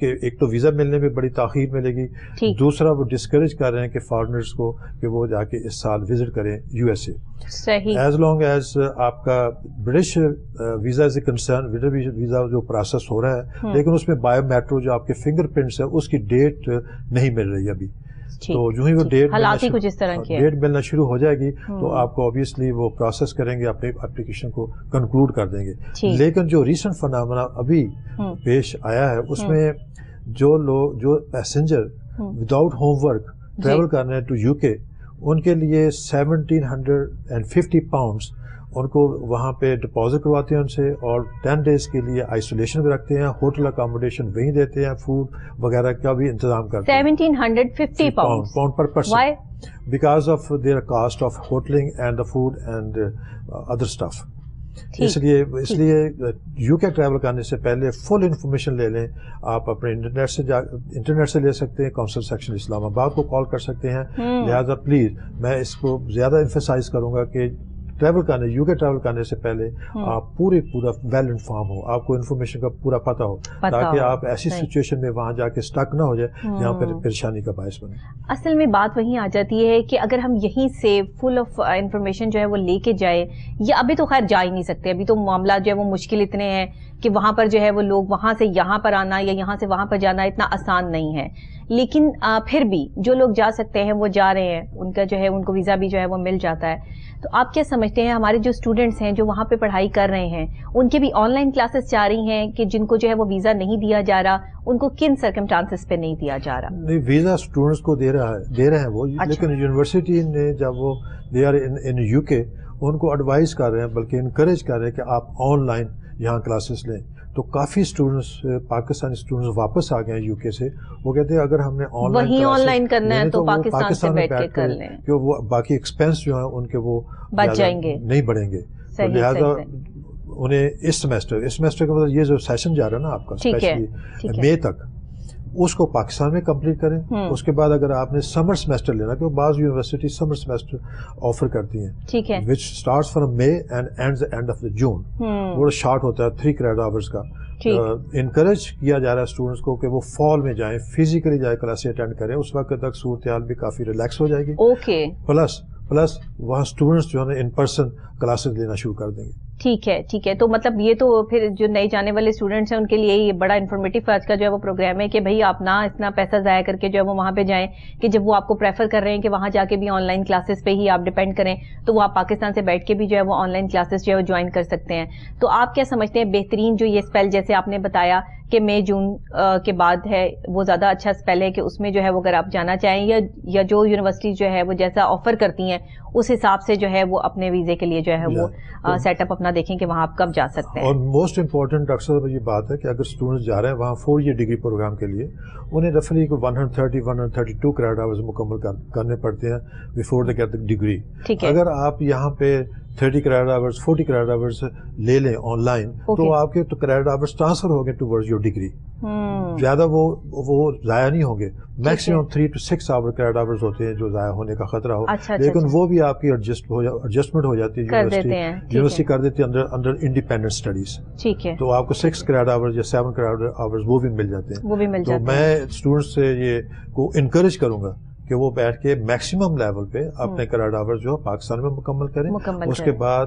کہ ایک تو ویزا ملنے میں بڑی تاخیر ملے گی, دوسرا وہ ڈسکریج کر رہے ہیں کہ فارنرز کو کہ وہ جا کے اس سال وزٹ کریں you S a. As long as آپ کا British visa is a concern, visa جو پروسیس ہو رہا ہے, لیکن اس میں بایو میٹرو جو آپ کے فنگر پرنٹس ہے اس کی ڈیٹ نہیں مل رہی ابھی. تو جو ہی وہ ڈیٹ ملنا شروع ہو جائے گی تو آپ کو آبویسلی وہ پروسیس کریں گے, اپنے اپلیکیشن کو کنکلوڈ کر دیں گے. لیکن جو ریسنٹ فنامنا ابھی پیش آیا ہے اس میں جو passenger without home work travel کر رہے ہیں ٹو یو کے, ان کے لیے 1750 پاؤنڈس ان کو وہاں پہ ڈپازٹ کرواتے ہیں ان سے, اور 10 days کے لیے آئسولیشن بھی رکھتے ہیں, ہوٹل اکاموڈیشن وہیں دیتے ہیں, فوڈ وغیرہ کا بھی انتظام کرتے ہیں. 1750 pound per person because of their cost of hoteling and the food and other stuff. اس لیے یو کے ٹریول کرنے سے پہلے فل انفارمیشن لے لیں. آپ اپنے انٹرنیٹ سے لے سکتے ہیں, کونسل سیکشن اسلام آباد کو کال کر سکتے ہیں. لہٰذا پلیز میں اس کو زیادہ ایمفیسائز کروں گا کہ یو کے ٹریول کرنے سے پہلے آپ پورا ویل انفارم ہو, آپ کو انفارمیشن کا پورا پتہ ہو, تاکہ آپ ایسی سچویشن میں وہاں جا کے اسٹک نہ ہو جائے جہاں پر پریشانی کا باعث بنے. اصل میں بات وہیں آ جاتی ہے کہ اگر ہم یہیں سے فل آف انفارمیشن جو ہے وہ لے کے جائے, یا ابھی تو خیر جا ہی نہیں سکتے, ابھی تو معاملات جو ہے وہ مشکل اتنے ہیں کہ وہاں پر جو ہے وہ لوگ وہاں سے یہاں پر آنا یا یہاں سے وہاں پر جانا اتنا آسان نہیں ہے. لیکن پھر بھی جو لوگ جا سکتے ہیں وہ جا رہے ہیں, ان کا جو ہے ان کو ویزا بھی جو ہے وہ مل جاتا ہے. تو آپ کیا سمجھتے ہیں ہمارے جو اسٹوڈنٹس ہیں جو وہاں پہ پڑھائی کر رہے ہیں, ان کے بھی آن لائن کلاسز جا رہی ہیں کہ جن کو جو ہے وہ ویزا نہیں دیا جا رہا, ان کو کن سرکمسٹانسز پہ نہیں دیا جا رہا؟ نہیں, ویزا اسٹوڈنٹس کو دے رہے ہیں وہ, لیکن یونیورسٹی نے جب وہ دے آر ان یو کے ان کو ایڈوائز کر رہے ہیں, بلکہ انکریج کر رہے ہیں کہ آپ آن لائن یہاں کلاسز لیں. تو کافی اسٹوڈنٹس پاکستانی اسٹوڈنٹس واپس آ گئے ہیں یو کے سے, وہ کہتے ہیں اگر ہم نے آن لائن کرنا ہے تو پاکستان میں بیٹھ کے کر لیں, کہ وہ باقی ایکسپینس جو ہیں ان کے وہ بچ جائیں گے, نہیں بڑھیں گے. لہٰذا انہیں اس سیمسٹر کا مطلب یہ جو سیشن جا رہا ہے نا آپ کا اسپیشلی مئی تک, اس کو پاکستان میں کمپلیٹ کریں. اس کے بعد اگر آپ نے سمر سیمسٹر لینا, کہ بعض یونیورسٹی سمر سیمسٹر آفر کرتی ہیں which starts from May and ends end of the June, وہ شارٹ ہوتا ہے 3 کریڈٹ آورز کا. انکریج کیا جا رہا ہے اسٹوڈنٹس کو کہ وہ فال میں جائیں, فزیکلی جائے کلاسیں اٹینڈ کریں, اس وقت تک صورتحال بھی کافی ریلیکس ہو جائے گی. پلس وہاں اسٹوڈنٹس جو ہے ان پرسن کلاسز لینا شروع کر دیں گے. ٹھیک ہے. تو مطلب یہ تو پھر جو نئے جانے والے اسٹوڈنٹس ہیں ان کے لیے یہ بڑا انفارمیٹیو آج کا جو ہے وہ پروگرام ہے کہ بھائی آپ نہ اتنا پیسہ ضائع کر کے جو ہے وہ وہاں پہ جائیں, کہ جب وہ آپ کو پریفر کر رہے ہیں کہ وہاں جا کے بھی آن لائن کلاسز پہ ہی آپ ڈیپینڈ کریں, تو وہ آپ پاکستان سے بیٹھ کے بھی جو ہے وہ آن لائن کلاسز جو ہے وہ جوائن کر سکتے ہیں. تو آپ کیا سمجھتے ہیں بہترین جو یہ اسپیل, جیسے آپ نے بتایا کہ مئی جون کے بعد ہے, وہ زیادہ اچھا اسپیل ہے کہ اس میں جو ہے وہ اگر آپ جانا چاہیں, یا جو یونیورسٹی جو ہے وہ جیسا آفر کرتی ہیں اس حساب سے جو ہے وہ اپنے ویزے کے لیے جو ہے وہ سیٹ اپ اپنا دیکھیں کہ وہاں آپ کب جا سکتے ہیں. اور موسٹ امپورٹنٹ ڈاکٹر صاحب یہ بات ہے کہ اگر اسٹوڈنٹس جا رہے ہیں وہاں 4 year ڈگری پروگرام کے لیے, انہیں رفلی 132 کریڈٹ آورز مکمل کرنے پڑتے ہیں before they get the degree. اگر آپ یہاں پہ 30 کریڈٹ آورز 40 کریڈٹ آورز لے لیں آن لائن, تو آپ کے تو کریڈٹ آورز ٹرانسفر ہو گئے ٹوورڈز یور ڈگری. زیادہ وہ ضائع نہیں ہوں گے, maximum 3 to 6 hour credit hours ہوتے ہیں جو ضائع ہونے کا خطرہ ہو, لیکن وہ بھی آپ کی ایڈجسٹمنٹ ہو جاتی ہے, یونیورسٹی کر دیتی ہے انڈر انڈیپینڈنٹ اسٹڈیز. تو آپ کو 6 کریڈٹ آورز یا 7 کریڈٹ آورز وہ بھی مل جاتے ہیں. تو میں اسٹوڈنٹس سے یہ کو انکریج کروں گا کہ وہ بیٹھ کے میکسیمم لیول پہ اپنے کریڈٹ آورز جو پاکستان میں مکمل کریں. اس کے بعد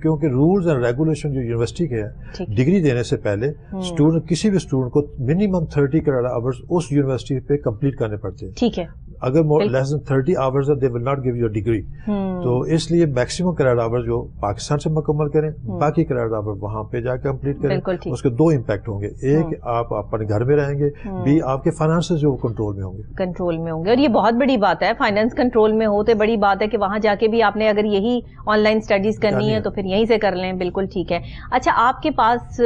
کیونکہ رولز اینڈ ریگولیشن جو یونیورسٹی کے ہیں, ڈگری دینے سے پہلے اسٹوڈنٹ کسی بھی اسٹوڈنٹ کو منیمم 30 کریڈٹ آورز اس یونیورسٹی پہ کمپلیٹ کرنے پڑتے ہیں. ٹھیک ہے, اگر لیس دین 30 hours they will not give you degree. تو اس لیے میکسیمم کریڈٹ آورز جو پاکستان سے مکمل کریں, باقی کریڈٹ آورز وہاں پہ جا کے کمپلیٹ کریں. اس کے 2 امپیکٹ ہوں گے, ایک آپ اپنے گھر میں رہیں گے, بی آپ کے فائنانسز جو کنٹرول میں ہوں گے. اور یہ بہت بڑی بات ہے, فائنانس کنٹرول میں ہو تو بڑی بات ہے کہ وہاں جا کے بھی آپ نے اگر یہی آن لائن اسٹڈیز کرنی ہے تو پھر یہیں سے کر لیں. بالکل ٹھیک ہے. اچھا, آپ کے پاس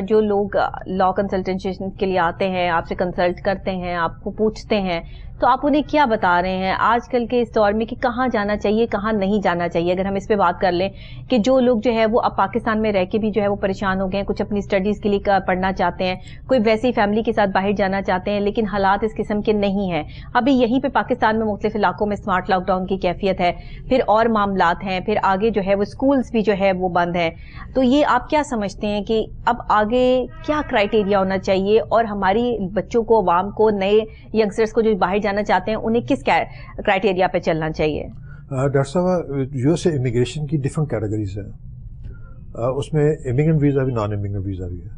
جو لوگ لا کنسلٹیشن کے لیے آتے ہیں, آپ سے کنسلٹ کرتے ہیں, آپ کو پوچھتے ہیں, تو آپ انہیں کیا بتا رہے ہیں آج کل کے اس دور میں کہ کہاں جانا چاہیے کہاں نہیں جانا چاہیے؟ اگر ہم اس پہ بات کر لیں کہ جو لوگ جو ہے وہ اب پاکستان میں رہ کے بھی جو ہے وہ پریشان ہو گئے ہیں, کچھ اپنی اسٹڈیز کے لیے پڑھنا چاہتے ہیں, کوئی ویسی فیملی کے ساتھ باہر جانا چاہتے ہیں لیکن حالات اس قسم کے نہیں ہیں, ابھی یہیں پہ پاکستان میں مختلف علاقوں میں اسمارٹ لاک ڈاؤن کی کیفیت ہے, پھر اور معاملات ہیں, پھر آگے جو ہے وہ اسکولز بھی جو ہے وہ بند ہیں, تو یہ آپ کیا سمجھتے ہیں کہ اب آگے کیا کرائٹیریا ہونا چاہیے اور ہماری بچوں کو, عوام کو, نئے ینگسٹرز کو جو باہر جانا چاہتے ہیں انہیں کس کرائٹیریا پہ چلنا چاہیے؟ ڈاکٹر صاحب, یو ایس اے امیگریشن کی ڈفرنٹ کیٹیگریز ہیں, اس میں امیگرنٹ ویزا بھی نان امیگرنٹ ویزا بھی ہے.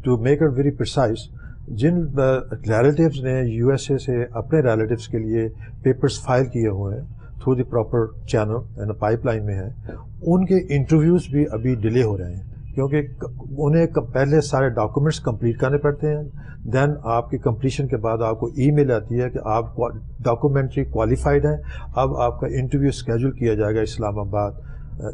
To make it very precise, جن ریلیٹیوز نے یو ایس اے سے اپنے ریلیٹیوز کے لیے پیپرز فائل کیے ہوئے ہیں through the proper channel and pipe line میں ہے, ان کے انٹرویوز بھی ابھی ڈیلے ہو رہے ہیں کیونکہ انہیں پہلے سارے ڈاکومنٹس کمپلیٹ کرنے پڑتے ہیں. دین آپ کی کمپلیشن کے بعد آپ کو ای میل آتی ہے کہ آپ ڈاکومنٹری کوالیفائڈ ہیں, اب آپ کا انٹرویو اسکیجول کیا جائے گا اسلام آباد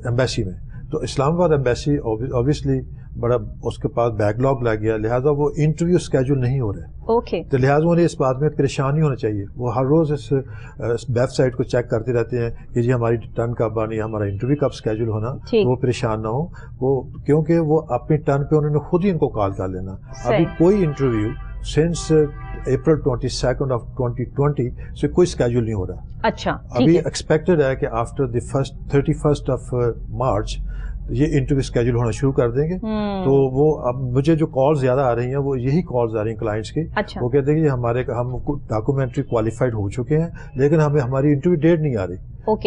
ایمبیسی میں. تو اسلام آباد ایمبیسی اوبیسلی بڑا اس کے پاس بیک لاگ لگ گیا, لہٰذا وہ انٹرویو اسکیجول نہیں ہو رہے. تو لہٰذا انہیں اس بات میں پریشان نہیں ہونا چاہیے, وہ ہر روز اس ویب سائٹ کو چیک کرتے رہتے ہیں کہ جی ہماری ٹرن کب آنی, ہمارا انٹرویو کب اسکیجول ہونا, وہ پریشان نہ ہو وہ, کیونکہ وہ اپنی ٹرن پہ انہوں نے خود ہی ان کو کال کر لینا. ابھی کوئی انٹرویو سنس اپریل 22 of 2020 سے کوئی اسکیجول نہیں ہو رہا. اچھا, ابھی ایکسپیکٹڈ ہے کہ after the 31st of March یہ انٹرویو اسکیجول ہونا شروع کر دیں گے. تو وہ اب مجھے جو کال زیادہ آ رہی ہیں وہ یہی کالز آ رہی ہیں کلائنٹس کی, وہ کہتے ہیں کہ ہم ڈاکومنٹری کوالیفائڈ ہو چکے ہیں لیکن ہمیں ہماری انٹرویو ڈیٹ نہیں آ رہی.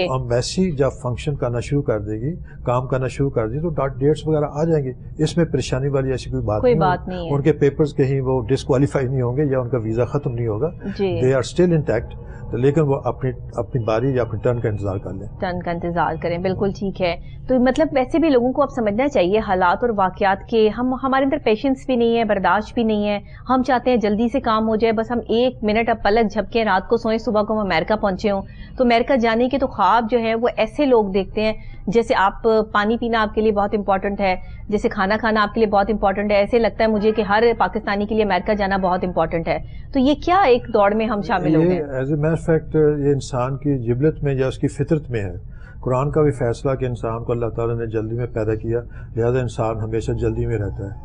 ہم ویسی جب فنکشن کرنا شروع کر دے گی, کام کرنا شروع کر دی, تو ڈیٹس وغیرہ آ جائیں گے. اس میں پریشانی والی ایسی کوئی بات نہیں ہے. ان کے پیپرز کہیں وہ ڈسکوالیفائی نہیں ہوں گے یا ان کا ویزا ختم نہیں ہوگا, دے آر اسٹل انٹیکٹ, لیکن وہ اپنی باری یا اپنی ٹرن کا انتظار کر لیں. ٹرن کا انتظار کریں, بالکل ٹھیک ہے. تو مطلب ویسے بھی لوگوں کو اب سمجھنا چاہیے حالات اور واقعات کے, ہمارے اندر پیشنس بھی نہیں ہے, برداشت بھی نہیں ہے, ہم چاہتے ہیں جلدی سے کام ہو جائے, بس ہم ایک منٹ اب پلک جھپکیں, رات کو سوئیں, صبح کو ہم امریکہ پہنچے ہوں. تو امریکہ جانے کے تو خواب جو ہے وہ ایسے لوگ دیکھتے ہیں جیسے آپ پانی پینا آپ کے لیے بہت امپورٹنٹ ہے, جیسے کھانا کھانا آپ کے لیے بہت امپورٹنٹ ہے, ایسے لگتا ہے مجھے کہ ہر پاکستانی کے لیے امریکہ جانا بہت امپورٹنٹ ہے. تو یہ کیا ایک دوڑ میں ہم شامل ہو گئے؟ ایز اے میٹر فیکٹ یہ انسان کی جبلت میں یا اس کی فطرت میں ہے. قرآن کا بھی فیصلہ کہ انسان کو اللہ تعالیٰ نے جلدی میں پیدا کیا, لہذا انسان ہمیشہ جلدی میں رہتا ہے.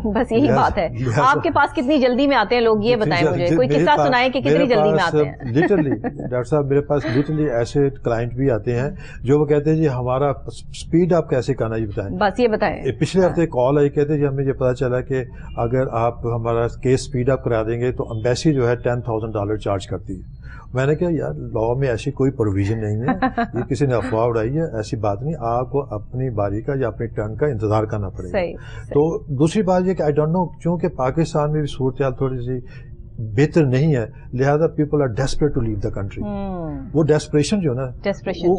بس یہی بات ہے. آپ کے پاس کتنی جلدی میں آتے ہیں لوگ, یہ بتائیں مجھے, کوئی قصہ سنائیں کہ کتنی جلدی میں آتے ہیں. لٹرلی ڈاکٹر صاحب میرے پاس لٹرلی ایسے کلائنٹ بھی آتے ہیں جو وہ کہتے ہیں جی ہمارا اسپیڈ آپ کیسے کرنا, یہ بتائیں. بس یہ بتائیں. پچھلے ہفتے کال آئی, کہتے ہیں جی ہمیں یہ پتا چلا کہ اگر آپ ہمارا کیس اسپیڈ اپ کرا دیں گے تو ایمبیسی جو ہے $10,000 چارج کرتی ہے. میں نے کہا یار لا میں ایسی کوئی پروویژن نہیں ہے, یہ کسی نے افواہ اڑائی ہے, ایسی بات نہیں. آپ کو اپنی باری کا یا اپنی ٹرن کا انتظار کرنا پڑے گا. تو دوسری بات یہ کہ آئی ڈونٹ نو, چونکہ پاکستان میں بھی صورتحال تھوڑی سی بہتر نہیں ہے, لہذا people are desperate to leave the country. وہ ڈیسپریشن جو نا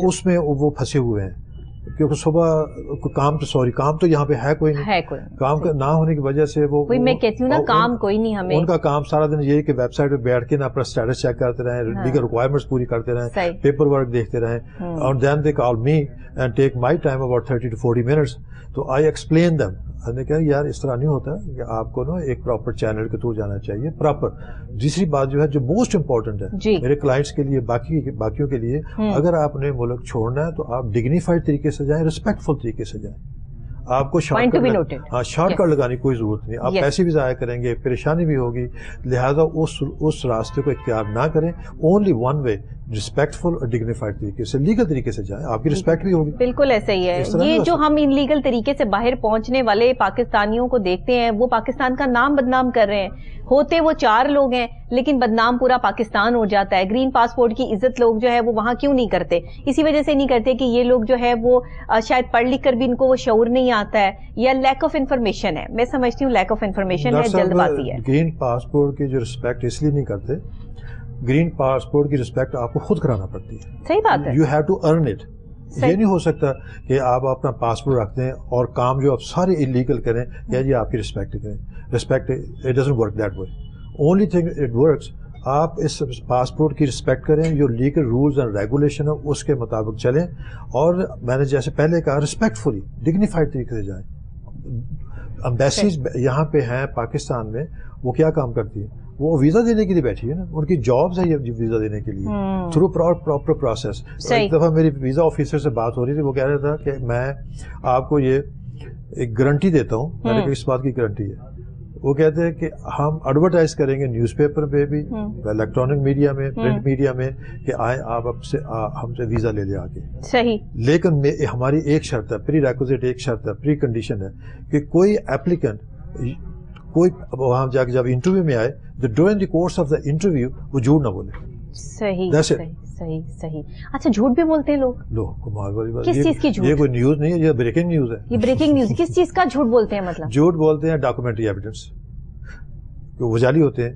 اس میں وہ پھنسے ہوئے ہیں, کیونکہ صبح کام تو یہاں پہ ہے کوئی نہیں, کام نہ ہونے کی وجہ سے وہ میں کہتی ہوں نا کام کوئی نہیں, ہمیں ان کا کام سارا دن یہی کہ ویب سائٹ پہ بیٹھ کے نا اپنا اسٹیٹس چیک کرتے رہیں, لیگل ریکوائرمنٹس پوری کرتے رہیں, پیپر ورک دیکھتے رہیں, اور then they call me and take my time about 30 to 40 minutes. تو آئی ایکسپلین دیم, میں نے کہا یار اس طرح نہیں ہوتا کہ آپ کو نا ایک پراپر چینل کے تھرو جانا چاہیے پراپر. دوسری بات جو ہے جو موسٹ امپورٹنٹ ہے میرے کلائنٹس کے لیے, باقیوں کے لیے, اگر آپ نے ملک چھوڑنا ہے تو آپ ڈگنیفائڈ طریقے سے جائیں, ریسپیکٹفل طریقے سے جائیں. آپ کو شارٹ کٹ لگانے کی کوئی ضرورت نہیں. آپ پیسے بھی ضائع کریں گے, پریشانی بھی ہوگی, لہٰذا اس راستے کو اختیار نہ کریں. اونلی ون وے, ریسپیکٹفل اور ڈگنیفائڈ طریقے سے, لیگل طریقے سے جائیں, آپ کی ریسپیکٹ بھی ہوگی. بالکل ایسا ہی ہے. یہ جو ہم ان لیگل طریقے سے باہر پہنچنے والے پاکستانیوں کو دیکھتے ہیں, وہ پاکستان کا نام بدنام کر رہے ہیں. ہوتے وہ 4 لوگ ہیں لیکن بدنام پورا پاکستان ہو جاتا ہے. گرین پاسپورٹ کی عزت لوگ جو ہے وہ وہاں کیوں نہیں کرتے؟ اسی وجہ سے نہیں کرتے کہ یہ لوگ جو ہے وہ شاید پڑھ لکھ کر بھی ان کو وہ شعور نہیں آتا ہے, یا لیک آف انفارمیشن ہے. میں سمجھتی ہوں لیک آف انفارمیشن ہے, جلد بازی ہے. گرین پاسپورٹ کی جو رسپیکٹ اس لیے نہیں کرتے, گرین پاسپورٹ کی رسپیکٹ آپ کو خود کرانا پڑتی ہے. صحیح بات ہے. You have to earn it. یہ نہیں ہو سکتا کہ آپ اپنا پاسپورٹ رکھتے ہیں اور کام جو آپ سارے انلیگل کریں یا جی آپ کی رسپیکٹ کریں. Respect it doesn't work that way. Only thing it works, آپ اس پاسپورٹ کی رسپیکٹ کریں, جو لیگل رولز اینڈ ریگولیشن ہے اس کے مطابق چلیں, اور میں نے جیسے پہلے کہا ریسپیکٹفلی ڈگنیفائڈ طریقے سے جائیں. امبیسیز یہاں پہ ہیں پاکستان میں, وہ کیا کام کرتی ہیں؟ وہ ویزا دینے کے لیے بیٹھی ہے نا, ان کی جابس ہے یہ ویزا دینے کے لیے تھرو پراپر پروسیس. ایک دفعہ میری ویزا آفیسر سے بات ہو رہی تھی, وہ کہہ رہا تھا کہ میں آپ کو یہ ایک گارنٹی دیتا ہوں. میں نے کہا اس بات کی گارنٹی ہے؟ وہ کہتے ہیں کہ ہم ایڈورٹائز کریں گے نیوز پیپر پہ بھی, الیکٹرانک میڈیا میں, پرنٹ میڈیا میں, کہ آئیں آپ ہم سے ویزا لے لے آ کے. صحیح. لیکن ہماری ایک شرط ہے, پری ریکوزٹ ایک شرط ہے, پری کنڈیشن ہے کہ کوئی ایپلیکنٹ کوئی وہاں جا کے جب انٹرویو میں آئے during the course of the interview وہ جھوٹ نہ بولے. صحیح صحیح صحیح. اچھا جھوٹ بھی بولتے ہیں لوگ کمال والی بات. کس چیز کی جھوٹ؟ یہ کوئی نیوز نہیں ہے, یہ بریکنگ نیوز ہے. یہ بریکنگ نیوز کس چیز کا جھوٹ بولتے ہیں؟ مطلب جھوٹ بولتے ہیں ڈاکومنٹری ایویڈنس, وہ جعلی ہوتے ہیں.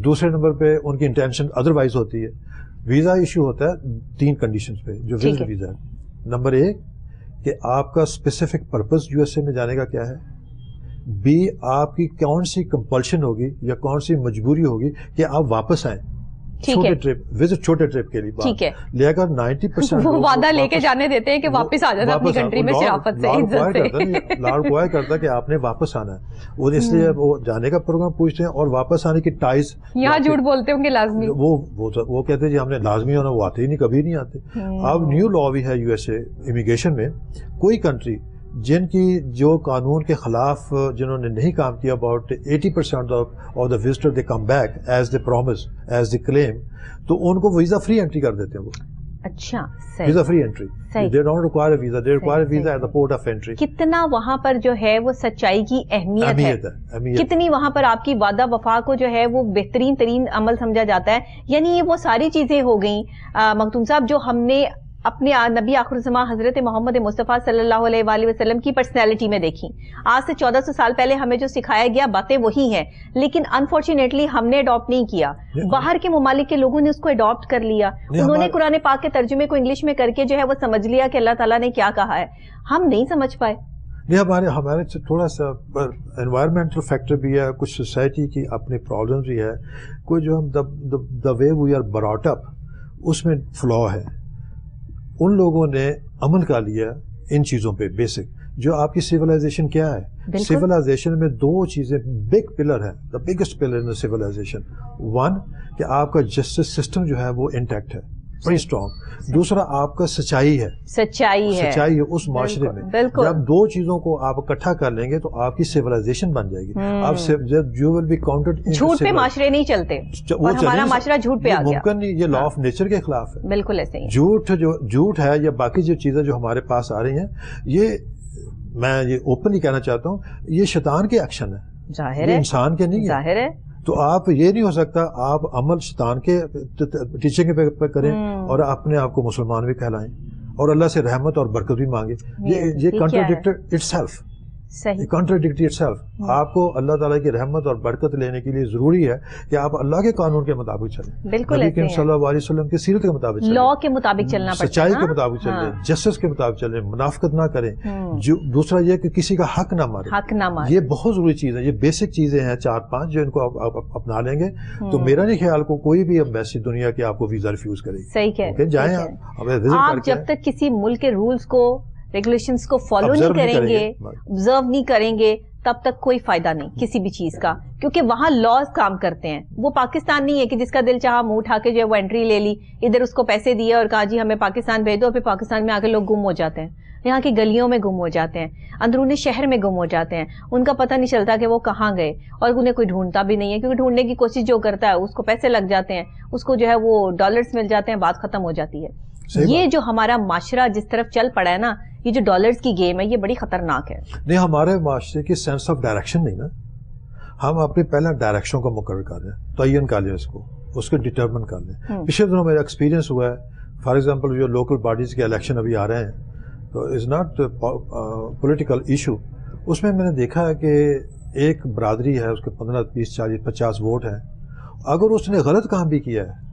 دوسرے نمبر پہ ان کی انٹینشن ادروائز ہوتی ہے. ویزا ایشو ہوتا ہے 3 کنڈیشنز پہ جو وزٹ ویزا ہے. نمبر 1 کہ آپ کا اسپیسیفک پرپز یو ایس اے میں جانے کا کیا ہے. بی آپ کی کون سی کمپلشن ہوگی یا کون سی مجبوری ہوگی کہ آپ واپس آئیں چھوٹے ٹرپ, وزٹ چھوٹے ٹرپ کے لیے. ٹھیک ہے. لیکن 90% وہ وعدہ لے کے جانے دیتے ہیں کہ واپس آ جانا اپنی کنٹری میں شرافت سے, عزت سے. لارڈ کوائر کرتا کہ آپ نے واپس آنا ہے, وہ اس لیے وہ جانے کا پروگرام پوچھتے ہیں اور واپس آنے کی ٹائز. یہاں جھوٹ بولتے ہوں گے لازمی. وہ کہتے ہیں جی ہم نے لازمی ہونا, وہ آتے ہی نہیں, کبھی نہیں آتے. اب نیو لا بھی ہے یو ایس اے امیگریشن میں, کوئی کنٹری جن کی جو قانون کے خلاف جنہوں نے نہیں کام کیا, about 80% of the visitor they come back as they promise as they claim, تو ان کو ویزا فری انٹری کر دیتے ہیں وہ. اچھا visa free entry, they don't require a visa, they require a visa at the port of entry. کتنا وہاں پر جو ہے وہ سچائی کی اہمیت ہے, کتنی وہاں پر آپ کی وعدہ وفا کو جو ہے وہ بہترین ترین عمل سمجھا جاتا ہے. یعنی یہ وہ ساری چیزیں ہو گئیں مختوم صاحب جو ہم نے اپنے نبی آخر الزماں حضرت محمد مصطفیٰ صلی اللہ علیہ وآلہ وسلم کی پرسنالٹی میں دیکھی. آج سے 1400 سال پہلے ہمیں جو سکھایا گیا باتیں وہی ہیں, لیکن انفارچونیٹلی ہم نے اڈاپٹ نہیں کیا. باہر کے ممالک کے لوگوں نے اس کو اڈاپٹ کر لیا, انہوں نے قرآن پاک کے ترجمے کو انگلش میں کر کے جو ہے وہ سمجھ لیا کہ اللہ تعالیٰ نے کیا کہا ہے. ہم نہیں سمجھ پائے. نہیں, ہمارے تھوڑا سا انوائرمنٹل فیکٹر بھی ہے, کچھ سوسائٹی کی اپنی پرابلمز بھی ہے, کوئی جو ہم دا وے وی آر براٹ اپ اس میں فلا ہے. ان لوگوں نے عمل کا لیا ان چیزوں پہ بیسک. جو آپ کی سیولائزیشن کیا ہے, سیولائزیشن میں 2 چیزیں بگ پلر ہیں, the biggest pillar in civilisation. 1 کہ آپ کا جسٹس سسٹم جو ہے وہ انٹیکٹ ہے, بڑی اسٹرانگ. دوسرا آپ کا سچائی ہے اس معاشرے میں. جب 2 چیزوں کو آپ اکٹھا کر لیں گے تو آپ کی سیولائزیشن بن جائے گی. آپ یو ول بی کاؤنٹڈ. جھوٹ پہ معاشرے نہیں چلتے, ہمارا معاشرہ جھوٹ پہ آ گیا. ممکن نہیں, یہ لا آف نیچر کے خلاف ہے. بالکل ایسے ہی. جھوٹ ہے یا باقی جو چیزیں جو ہمارے پاس آ رہی ہیں, یہ میں یہ اوپنلی کہنا چاہتا ہوں, یہ شیطان کے ایکشن ہے, ظاہر ہے, انسان کے نہیں ظاہر ہے. تو آپ یہ نہیں ہو سکتا آپ عمل شیطان کے ٹیچنگ پہ کریں اور اپنے آپ کو مسلمان بھی کہلائیں اور اللہ سے رحمت اور برکت بھی مانگے. یہ کنٹراڈکٹڈ اٹ سیلف, کنٹراڈکٹڈ اٹ سیلف. آپ کو اللہ تعالیٰ کی رحمت اور برکت لینے کے لیے ضروری ہے کہ آپ اللہ کے قانون کے مطابق چلیں, بالکل صلی اللہ علیہ وسلم کی سیرت کے مطابق چلیں, لا کے مطابق چلنا پڑتا ہے, سچائی کے مطابق چلیں, جسٹس کے مطابق چلیں, منافقت نہ کریں. دوسرا یہ کہ کسی کا حق نہ مارے. یہ بہت ضروری چیز ہے, یہ بیسک چیزیں ہیں 4-5 جو ان کو آپ اپنا لیں گے تو میرا نہیں خیال کو کوئی بھی ایمبیسی دنیا کی آپ کو ویزا ریفیوز کرے گی. صحیح ہے. جائیں آپ جب تک کسی ملک کے رولز کو ریگولیشنز کو فالو نہیں کریں گے, آبزرو نہیں کریں گے, تب تک کوئی فائدہ نہیں کسی بھی چیز کا, کیونکہ وہاں لاز کام کرتے ہیں. وہ پاکستان نہیں ہے کہ جس کا دل چاہا منہ اٹھا کے جو ہے وہ انٹری لے لی, ادھر اس کو پیسے دیے اور کہا جی ہمیں پاکستان بھیج دو, پھر پاکستان میں آ کے لوگ گم ہو جاتے ہیں, یہاں کی گلیوں میں گم ہو جاتے ہیں, اندرون شہر میں گم ہو جاتے ہیں, ان کا پتہ نہیں چلتا کہ وہ کہاں گئے, اور انہیں کوئی ڈھونڈتا بھی نہیں ہے, کیونکہ ڈھونڈنے کی کوشش جو کرتا ہے اس کو پیسے لگ جاتے ہیں, اس کو جو ہے وہ ڈالرز مل جاتے ہیں, بات ختم ہو جاتی ہے. یہ جو ہمارا معاشرہ جس طرف چل پڑا ہے نا, یہ جو ڈالرز کی گیم ہے, یہ بڑی خطرناک ہے. نہیں, ہمارے معاشرے کی سینس آف ڈائریکشن نہیں نا, ہم اپنی پہلا ڈائریکشن کو مقرر کر لیں, تعین کر لیں, اس کو ڈٹرمن کر لیں. پچھلے دنوں میرا ایکسپیرینس ہوا ہے, فار ایگزامپل جو لوکل باڈیز کے الیکشن ابھی آ رہے ہیں, تو از ناٹ پولیٹیکل ایشو. اس میں نے دیکھا ہے کہ ایک برادری ہے, اس کے 15, 20, 40, 50 ووٹ ہیں. اگر اس نے غلط کام بھی کیا ہے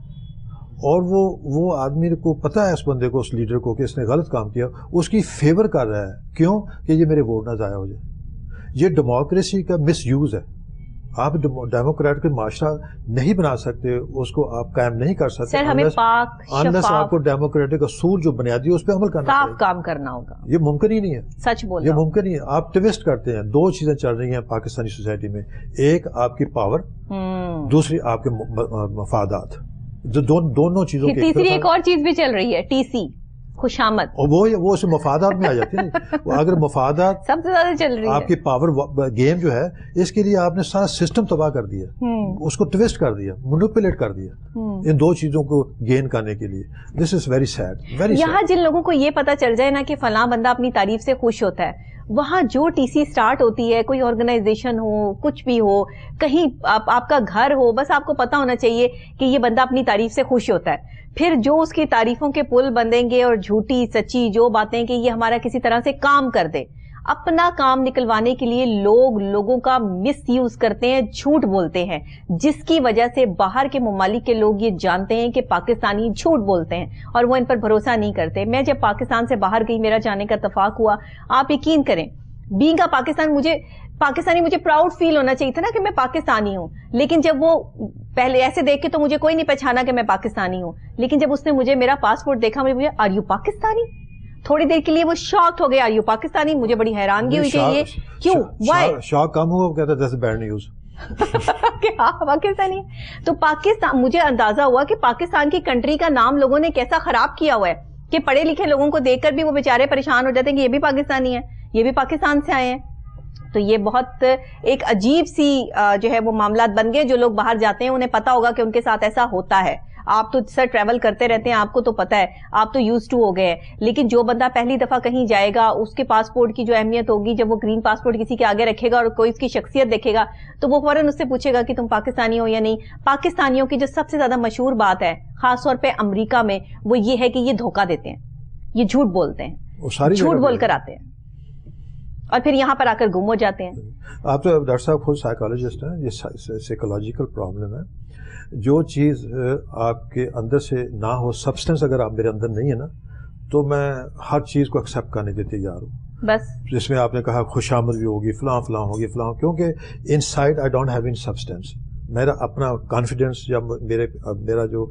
اور وہ آدمی کو پتہ ہے, اس بندے کو, اس لیڈر کو, کہ اس نے غلط کام کیا, اس کی فیور کر رہا ہے. کیوں؟ کہ یہ میرے ووٹ نہ ضائع ہو جائے. یہ ڈیموکریسی کا مس یوز ہے. آپ ڈیموکریٹک معاشرہ نہیں بنا سکتے, اس کو آپ قائم نہیں کر سکتے سر. ہمیں پاک unless آپ کو ڈیموکریٹک اصول جو بنیادی ہے اس پہ عمل کرنا صاف چاہیے. کام کرنا ہوگا. یہ ممکن ہی نہیں ہے, سچ بول یہ ممکن ہی ہے. آپ ٹویسٹ کرتے ہیں. دو چیزیں چل رہی ہیں پاکستانی سوسائٹی میں, ایک آپ کی پاور, دوسری آپ کے مفادات. دونوں چیزوں کی تیسری ایک اور چیز بھی چل رہی ہے, ٹی سی, خوشامد, اور وہ اس مفادات میں آ جاتی ہے. اگر مفادات سب سے زیادہ چل رہی ہے, آپ کی پاور گیم جو ہے, اس کے لیے آپ نے سارا سسٹم تباہ کر دیا, اس کو ٹویسٹ کر دیا, مینیپولیٹ کر دیا ان دو چیزوں کو گین کرنے کے لیے. This is very sad, very sad. یہاں جن لوگوں کو یہ پتا چل جائے نا کہ فلاں بندہ اپنی تعریف سے خوش ہوتا ہے, وہاں جو ٹی سی سٹارٹ ہوتی ہے, کوئی آرگنائزیشن ہو, کچھ بھی ہو, کہیں آپ کا گھر ہو, بس آپ کو پتا ہونا چاہیے کہ یہ بندہ اپنی تعریف سے خوش ہوتا ہے. پھر جو اس کی تعریفوں کے پل بندیں گے اور جھوٹی سچی جو باتیں کہ یہ ہمارا کسی طرح سے کام کر دے, اپنا کام نکلوانے کے لیے لوگوں کا مس یوز کرتے ہیں, جھوٹ بولتے ہیں, جس کی وجہ سے باہر کے ممالک کے لوگ یہ جانتے ہیں کہ پاکستانی جھوٹ بولتے ہیں اور وہ ان پر بھروسہ نہیں کرتے. میں جب پاکستان سے باہر گئی, میرا جانے کا اتفاق ہوا, آپ یقین کریں, بینگ کا پاکستانی مجھے پراؤڈ فیل ہونا چاہیے تھا نا کہ میں پاکستانی ہوں. لیکن جب وہ پہلے ایسے دیکھ کے تو مجھے کوئی نہیں پہچانا کہ میں پاکستانی ہوں, لیکن جب اس نے مجھے میرا پاسپورٹ دیکھا, مجھے آر یو پاکستانی, تھوڑی دیر کے لیے وہ شاک ہو گئے, آر یو پاکستانی. مجھے بڑی حیرانگی ہوئی کہ یہ کیوں, وائی, شاک کم ہوا, کہتا دیٹس بیڈ نیوز کہ ہاں پاکستانی. تو پاکستان, مجھے اندازہ ہوا کہ پاکستان کی کنٹری کا نام لوگوں نے کیسا خراب کیا ہوا ہے کہ پڑھے لکھے لوگوں کو دیکھ کر بھی وہ بیچارے پریشان ہو جاتے ہیں کہ یہ بھی پاکستانی ہے, یہ بھی پاکستان سے آئے ہیں. تو یہ بہت ایک عجیب سی جو ہے وہ معاملات بن گئے. جو لوگ باہر جاتے ہیں انہیں پتا ہوگا کہ ان کے ساتھ ایسا ہوتا ہے. آپ تو سر ٹریول کرتے رہتے ہیں, آپ کو تو پتا ہے, آپ تو یوز ٹو ہو گئے ہیں. لیکن جو بندہ پہلی دفعہ کہیں جائے گا, اس کے پاسپورٹ کی جو اہمیت ہوگی, جب وہ گرین پاسپورٹ کسی کے آگے رکھے گا اور کوئی اس کی شخصیت دیکھے گا, تو وہ فوراً اس سے پوچھے گا کہ تم پاکستانی ہو یا نہیں. پاکستانیوں کی جو سب سے زیادہ مشہور بات ہے, خاص طور پہ امریکہ میں, وہ یہ ہے کہ یہ دھوکہ دیتے ہیں, یہ جھوٹ بولتے ہیں, جھوٹ بول کر آتے ہیں اور پھر یہاں پر آ کر گم ہو جاتے ہیں. آپ تو ڈاکٹر صاحب خود سائیکالوجسٹ ہیں, یہ سائیکولوجیکل پرابلم ہے. جو چیز آپ کے اندر سے نہ ہو, سبسٹنس اگر آپ میرے اندر نہیں ہے نا, تو میں ہر چیز کو ایکسیپٹ کرنے کے تیار ہوں. بس جس میں آپ نے کہا خوشامد بھی ہوگی, فلاں ہوگی, کیونکہ in side I don't have in substance. میرا اپنا کانفیڈینس یا میرا جو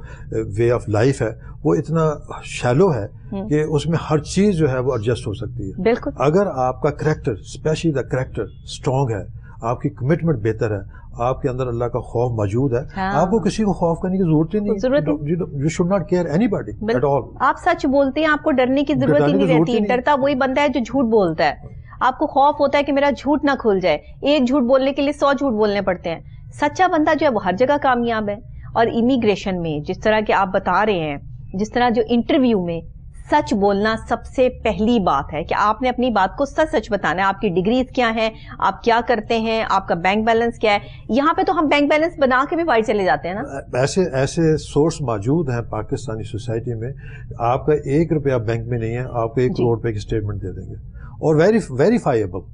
وے آف لائف ہے وہ اتنا شیلو ہے کہ اس میں ہر چیز جو ہے وہ ایڈجسٹ ہو سکتی ہے. بالکل. اگر آپ کا character, especially the character strong ہے, آپ کی کمٹمنٹ بہتر ہے, آپ کے اندر اللہ کا خوف موجود ہے, آپ کو کسی کو خوف کرنے کی ضرورت ہی نہیں. You should not care anybody at all. آپ سچ بولتے ہیں, آپ کو ڈرنے کی ضرورت ہی نہیں رہتی. ڈرتا وہی بندہ ہے جو جھوٹ بولتا ہے. آپ کو خوف ہوتا ہے کہ میرا جھوٹ نہ کھل جائے. ایک جھوٹ بولنے کے لیے 100 جھوٹ بولنے پڑتے ہیں. سچا بندہ جو ہے وہ ہر جگہ کامیاب ہے. اور امیگریشن میں جس طرح کہ آپ بتا رہے ہیں, جس طرح جو انٹرویو میں سچ بولنا سب سے پہلی بات ہے کہ آپ نے اپنی بات کو سچ بتانا ہے. آپ کی ڈگریز کیا ہیں, آپ کیا کرتے ہیں, آپ کا بینک بیلنس کیا ہے. یہاں پہ تو ہم بینک بیلنس بنا کے بھی باہر چلے جاتے ہیں نا. ایسے سورس موجود ہیں پاکستانی سوسائٹی میں. آپ کا 1 روپیہ بینک میں نہیں ہے, آپ کو 1 کروڑ روپے کی اسٹیٹمنٹ دے دیں گے, اور verifiable.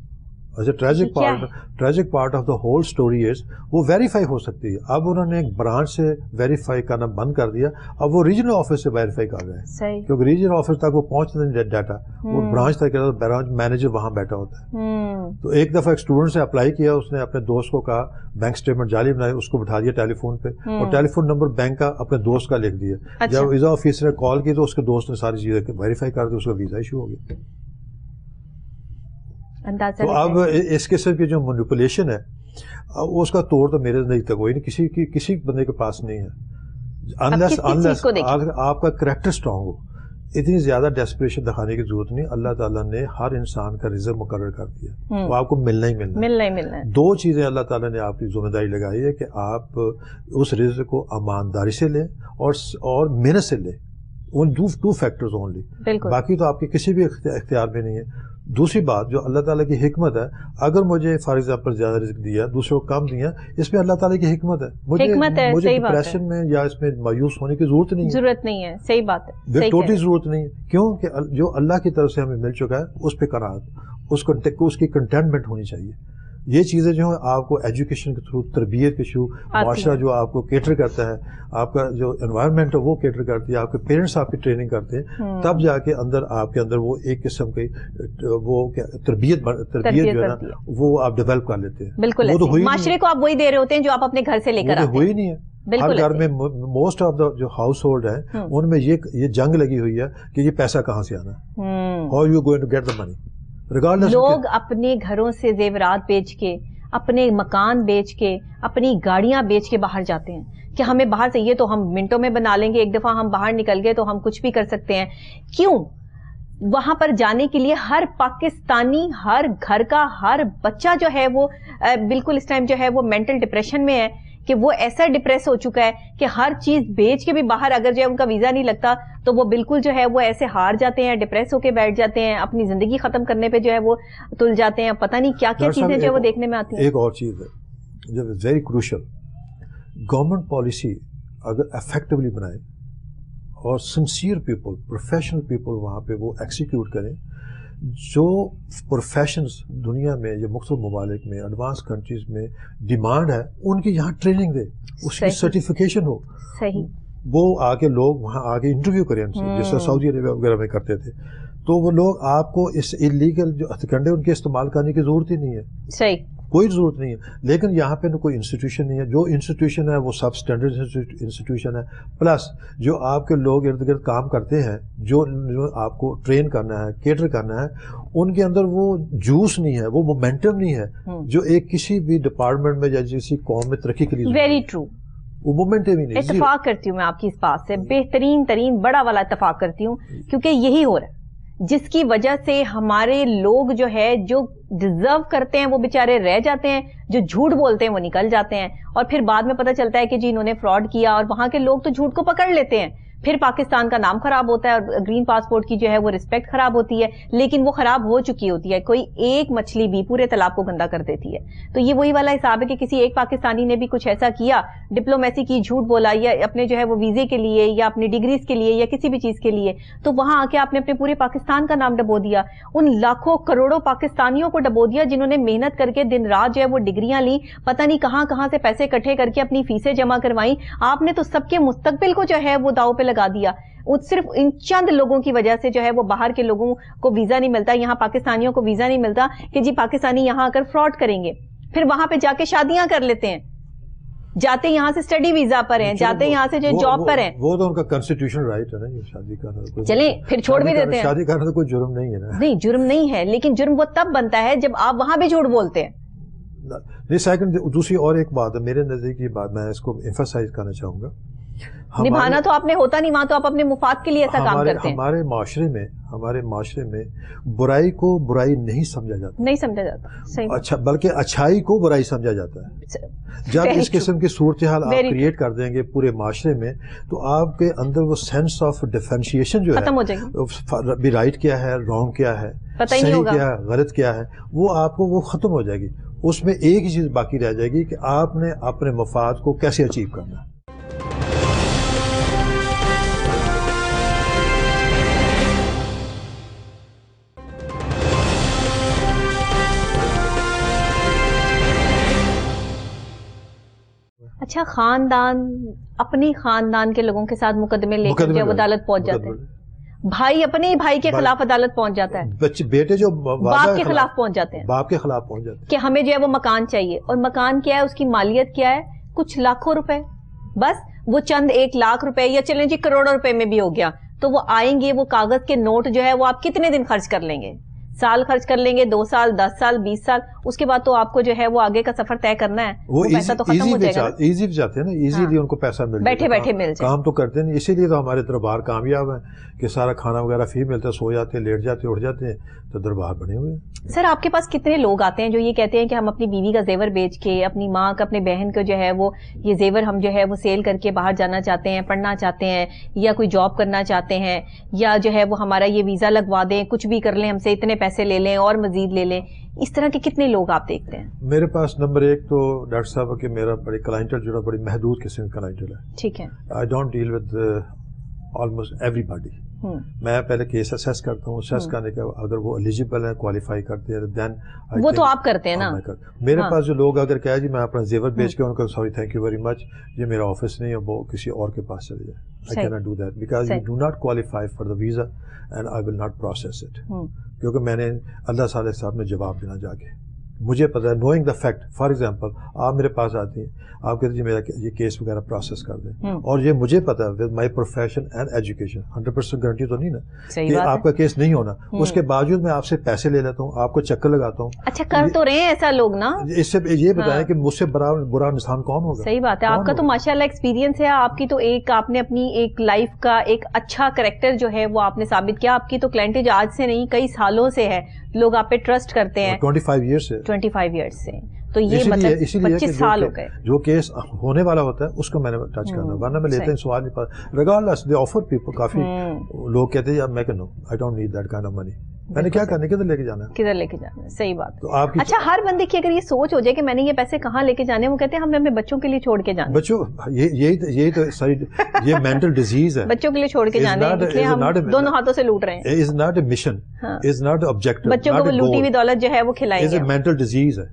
Tragic part of the whole story is وہ ویریفائی ہو سکتی ہے. اب انہوں نے ایک برانچ سے ویریفائی کرنا بند کر دیا, اب وہ ریجنل آفس سے ویریفائی کر رہے ہیں, کیونکہ ریجنل آفس تک وہ پہنچتا نہیں ڈیٹا, وہ برانچ تک برانچ مینیجر وہاں بیٹھا ہوتا ہے. تو ایک دفعہ ایک اسٹوڈنٹ سے اپلائی کیا, اس نے اپنے دوست کو کہا بینک اسٹیٹمنٹ جعلی بنائی, اس کو بٹھا دیا ٹیلی فون پہ, اور ٹیلی فون نمبر بینک کا اپنے دوست کا لکھ دیا. جب ویزا آفیسر نے کال کی تو اس کے دوست نے ساری چیزیں ویریفائی کر دی, اس کا ویزا ایشو ہو گیا. تو اب اس قسم کی جو مینیپولیشن ہے اس کا توڑ تو میرے نزدیک کوئی نہیں, کسی بندے کے پاس نہیں ہے, انلیس آپ کا کریکٹر اسٹرانگ ہو. اتنی زیادہ ڈیسپریشن دکھانے کی ضرورت نہیں. اللہ تعالیٰ نے ہر انسان کا رزق مقرر کر دیا, تو آپ کو ملنا ہی ملنا ہے. 2 چیزیں اللہ تعالیٰ نے آپ کی ذمہ داری لگائی ہے کہ آپ اس رزق کو ایمانداری سے لیں اور محنت سے لیں. ان 2 فیکٹرز اونلی, باقی تو آپ کے کسی بھی اختیار میں نہیں ہے. دوسری بات جو اللہ تعالیٰ کی حکمت ہے, اگر مجھے فار ایگزامپل زیادہ رزق دیا, دوسروں کو کم دیا, اس میں اللہ تعالیٰ کی حکمت ہے. مجھے ڈپریشن میں یا اس میں مایوس ہونے کی ضرورت نہیں ہے. صحیح بات ہے, ٹوٹلی ضرورت نہیں ہے. کیوں کہ جو اللہ کی طرف سے ہمیں مل چکا ہے اس پہ قناعت, اس کی کنٹینٹمنٹ ہونی چاہیے. یہ چیزیں جو ہیں آپ کو ایجوکیشن کے تھرو، تربیت کے تھرو، معاشرہ جو آپ کو کیٹر کرتا ہے، آپ کا جو انوائرمنٹ ہے وہ کیٹر کرتی ہے، آپ کے پیرنٹس آپ کی ٹریننگ کرتے ہیں، تب جا کے آپ کے اندر وہ ایک قسم کی وہ تربیت جو ہے نا وہ آپ ڈیولپ کر لیتے ہیں. بالکل معاشرے کو آپ وہی دے رہے ہوتے ہیں جو آپ اپنے گھر سے لے کر آتے ہیں. ہوئی نہیں ہے. ہر گھر میں موسٹ آف دا جو ہاؤس ہولڈ ہیں ان میں یہ جنگ لگی ہوئی ہے کہ یہ پیسہ کہاں سے آنا ہے. How you going to get the money. لوگ اپنے گھروں سے زیورات بیچ کے، اپنے مکان بیچ کے، اپنی گاڑیاں بیچ کے باہر جاتے ہیں کہ ہمیں باہر سے یہ تو ہم منٹوں میں بنا لیں گے، ایک دفعہ ہم باہر نکل گئے تو ہم کچھ بھی کر سکتے ہیں. کیوں؟ وہاں پر جانے کے لیے ہر پاکستانی، ہر گھر کا ہر بچہ جو ہے وہ بالکل اس ٹائم جو ہے وہ مینٹل ڈپریشن میں ہے کہ وہ ایسا ڈپریس ہو چکا ہے کہ ہر چیز بیچ کے بھی باہر اگر جو ہے ان کا ویزا نہیں لگتا تو وہ بالکل جو ہے وہ ایسے ہار جاتے ہیں، ڈپریس ہو کے بیٹھ جاتے ہیں، اپنی زندگی ختم کرنے پہ جو ہے وہ تل جاتے ہیں. پتہ نہیں کیا کیا چیزیں جو ہے وہ دیکھنے میں آتی ہیں. ایک اور چیز ہے جو ویری کروشل، گورنمنٹ پالیسی اگر افیکٹولی بنائے اور سنسیئر پیپل، پروفیشنل پیپل وہاں پہ وہ ایکسیکیوٹ کریں. جو پروفیشنز دنیا میں یا مختلف ممالک میں ایڈوانس کنٹریز میں ڈیمانڈ ہے ان کی یہاں ٹریننگ دے، اس کی سرٹیفکیشن ہو. صحیح. وہ آگے لوگ وہاں آگے انٹرویو کریں ان سے، جیسے سعودی عربیہ وغیرہ میں کرتے تھے. تو وہ لوگ آپ کو اس انلیگل جو ہتھ کنڈے ان کے استعمال کرنے کی ضرورت ہی نہیں ہے. صحیح. کوئی ضرورت نہیں ہے. لیکن یہاں پہ کوئی انسٹیٹیوشن نہیں ہے. جو انسٹیٹیوشن ہے وہ سب اسٹینڈرڈ انسٹیٹیوشن ہے. پلس جو آپ کے لوگ ارد گرد کام کرتے ہیں، جو آپ کو ٹرین کرنا ہے، کیٹر کرنا ہے، ان کے اندر وہ جوس نہیں ہے، وہ مومنٹم نہیں ہے جو ایک کسی بھی ڈپارٹمنٹ میں یا کسی قوم میں ترقی کے لیے. Very true. وہ مومنٹم ہی نہیں. اتفاق کرتی ہوں میں آپ کی اس بات سے، بہترین ترین بڑا والا اتفاق کرتی ہوں، کیونکہ یہی ہو رہا ہے جس کی وجہ سے ہمارے لوگ جو ہے جو ڈیزرو کرتے ہیں وہ بیچارے رہ جاتے ہیں، جو جھوٹ بولتے ہیں وہ نکل جاتے ہیں، اور پھر بعد میں پتہ چلتا ہے کہ جی انہوں نے فراڈ کیا، اور وہاں کے لوگ تو جھوٹ کو پکڑ لیتے ہیں. پھر پاکستان کا نام خراب ہوتا ہے اور گرین پاسپورٹ کی جو ہے وہ رسپیکٹ خراب ہوتی ہے، لیکن وہ خراب ہو چکی ہوتی ہے. کوئی ایک مچھلی بھی پورے تالاب کو گندا کر دیتی ہے. تو یہ وہی والا حساب ہے کہ کسی ایک پاکستانی نے بھی کچھ ایسا کیا، ڈپلومیسی کی، جھوٹ بولا، یا اپنے جو ہے وہ ویزے کے لیے یا اپنی ڈگریز کے لیے یا کسی بھی چیز کے لیے، تو وہاں آ کے آپ نے اپنے پورے پاکستان کا نام ڈبو دیا. ان لاکھوں کروڑوں پاکستانیوں کو ڈبو دیا جنہوں نے محنت کر کے دن رات جو ہے وہ ڈگریاں لی، پتہ نہیں کہاں کہاں سے پیسے اکٹھے کر کے اپنی فیسیں جمع کروائیں. آپ نے تو سب کے مستقبل کو جو ہے وہ داؤ پہ لگا دیا. صرف ان چند لوگوں کی وجہ سے جو ہے وہ باہر کے لوگوں کو ویزا نہیں ملتا، یہاں پاکستانیوں کو ویزا نہیں ملتا کہ جی پاکستانی یہاں آ کر فراڈ کریں گے. پھر وہاں پہ جا کے شادیاں کر لیتے ہیں، جاتے یہاں سے اسٹڈی ویزا پر ہیں، جاتے یہاں سے جو جاب پر ہیں. وہ تو ان کا کانسٹیٹیوشن رائٹ ہے نا یہ شادی کرنا. چلیں پھر چھوڑ بھی دیتے ہیں. شادی کرنا تو کوئی جرم نہیں ہے نا. نہیں جرم نہیں ہے، لیکن جرم وہ تب بنتا ہے جب آپ وہاں بھی جھوٹ بولتے ہیں. نہیں سیکنڈ دوسری اور ایک بات ہے میرے نزدیک، یہ بات میں اس کو ایمفسائز کرنا چاہوں گا. نبھانا تو آپ نے ہوتا نہیں، وہاں تو آپ اپنے مفاد کے لیے ایسا کام کرتے ہیں. ہمارے معاشرے میں برائی کو برائی نہیں سمجھا جاتا. نہیں سمجھا جاتا. صحیح. اچھا بلکہ اچھائی کو برائی سمجھا جاتا ہے. جب اس قسم کی صورتحال آپ کریٹ کر دیں گے پورے معاشرے میں تو آپ کے اندر وہ سینس آف ڈیفرینشیشن جو ہے، بھی رائٹ کیا ہے، رانگ کیا ہے، صحیح کیا ہے، غلط کیا ہے، وہ آپ کو وہ ختم ہو جائے گی. اس میں ایک ہی چیز باقی رہ جائے گی کہ آپ نے اپنے مفاد کو کیسے اچیو کرنا ہے. اچھا، خاندان اپنی خاندان کے لوگوں کے ساتھ مقدمے لے کر جو عدالت پہنچ جاتے ہیں، بھائی اپنے بھائی کے خلاف عدالت پہنچ جاتا ہے، بیٹے جو باپ کے خلاف پہنچ جاتے ہیں، باپ کے خلاف پہنچ جاتے ہیں کہ ہمیں جو ہے وہ مکان چاہیے. اور مکان کیا ہے، اس کی مالیت کیا ہے، کچھ لاکھوں روپے، بس وہ چند 1 لاکھ روپے یا چلیں جی کروڑوں روپے میں بھی ہو گیا تو وہ آئیں گے. وہ کاغذ کے نوٹ جو ہے وہ آپ کتنے دن خرچ کر لیں گے؟ سال خرچ کر لیں گے، 2 سال، 10 سال، 20 سال. اس کے بعد تو آپ کو جو ہے وہ آگے کا سفر طے کرنا ہے. وہ پیسہ تو ختم ہو جائے گا. ایزی بھی جاتے ہیں نا، ایزیلی ان کو پیسہ مل جائے، بیٹھے بیٹھے مل جائے. کام تو کرتے نہیں، اسی لیے تو ہمارے دربار کامیاب ہیں کہ سارا کھانا وغیرہ فری ملتا ہے، سو جاتے ہیں، لیٹ جاتے ہیں، اٹھ جاتے ہیں، تو دربار بنے ہوئے ہیں. سر آپ کے پاس کتنے لوگ آتے ہیں جو یہ کہتے ہیں کہ ہم اپنی بیوی کا زیور بیچ کے، اپنی ماں کا، اپنے بہن کو جو ہے وہ یہ زیور ہم جو ہے وہ سیل کر کے باہر جانا چاہتے ہیں، پڑھنا چاہتے ہیں، یا کوئی جاب کرنا چاہتے ہیں، یا جو ہے وہ ہمارا یہ ویزا لگوا دیں، کچھ بھی کر لیں، ہم سے اتنے پیسے لے لیں اور مزید لے لیں، اس طرح کے کتنے لوگ آپ دیکھتے ہیں؟ میرے پاس نمبر 1 تو ڈاکٹر صاحب کہ میرا بڑی کلائنٹل جو بڑی محدود قسم کی کلائنٹل ہے. ٹھیک ہے. I don't deal with almost everybody. میں پہلے کیس اسیس کرتا ہوں, اسیس کرنے کے اگر وہ ایلیجیبل ہیں, کوالیفائی کرتے ہیں, دین وہ تو آپ کرتے ہیں نا. میرے پاس جو لوگ اگر کہا جی میں اپنا زیور بیچ کے ان کو sorry thank you very much, یہ میرا آفس نہیں ہے, وہ کسی اور کے پاس چلے جائے. I cannot do that because you do not qualify for the visa and I will not process it. کیونکہ میں نے اللہ صالح صاحب نے جواب دینا جا کے, مجھے پتا ہے knowing the fact. For example آپ میرے پاس آتی ہیں, آپ کہتے ہیں میرا یہ کیس وغیرہ پروسیس کر دیں, اور یہ مجھے پتا ہے with my profession and education 100% guarantee تو نہیں نا کہ آپ کا کیس نہیں ہونا, اس کے باوجود میں آپ سے پیسے لے لیتا ہوں, آپ کو چکر لگاتا ہوں. اچھا کر تو رہے ہیں ایسا لوگ نا. اس سے یہ بتائیں کہ مجھ سے برا انسان کون ہوگا. صحیح بات ہے, آپ کا تو ماشاءاللہ ایکسپیرینس ہے, آپ کی تو ایک آپ نے اپنی ایک لائف کا ایک اچھا کریکٹر جو ہے وہ آپ نے ثابت کیا. آپ کی تو کلائنٹیج آج سے نہیں کئی سالوں سے ہے, لوگ آپ پہ ٹرسٹ کرتے ہیں 25 ایئرس سے. 25 ایئرس سے, تو یہ مطلب 25 سال ہو گئے. جو کیس ہونے والا ہوتا ہے اس کو میں نے ٹچ کرنا, ورنہ میں لیتے ہیں سوال نہیں پاتا. ریگارڈلیس دے آفر پیپل, کافی لوگ کہتے ہیں میں کہ no I don't need that kind of money. میں نے کیا کرنا, کدھر لے کے جانا ہے, کدھر لے کے جانا ہے. صحیح بات. اچھا ہر بندے کی اگر یہ سوچ ہو جائے کہ میں نے یہ پیسے کہاں لے کے جانے, وہ کہتے ہیں ہم نے اپنے بچوں کے لیے چھوڑ کے جانا. بچوں یہی تو ساری یہ مینٹل ڈیزیز ہے, بچوں کے لیے چھوڑ کے جانے, اس لیے ہم دونوں ہاتھوں سے لوٹ رہے ہیں. Is not a mission, is not a objective. بچوں کو وہ لوٹی ہوئی دولت جو ہے وہ کھلائیں گے. مینٹل ڈیزیز ہے,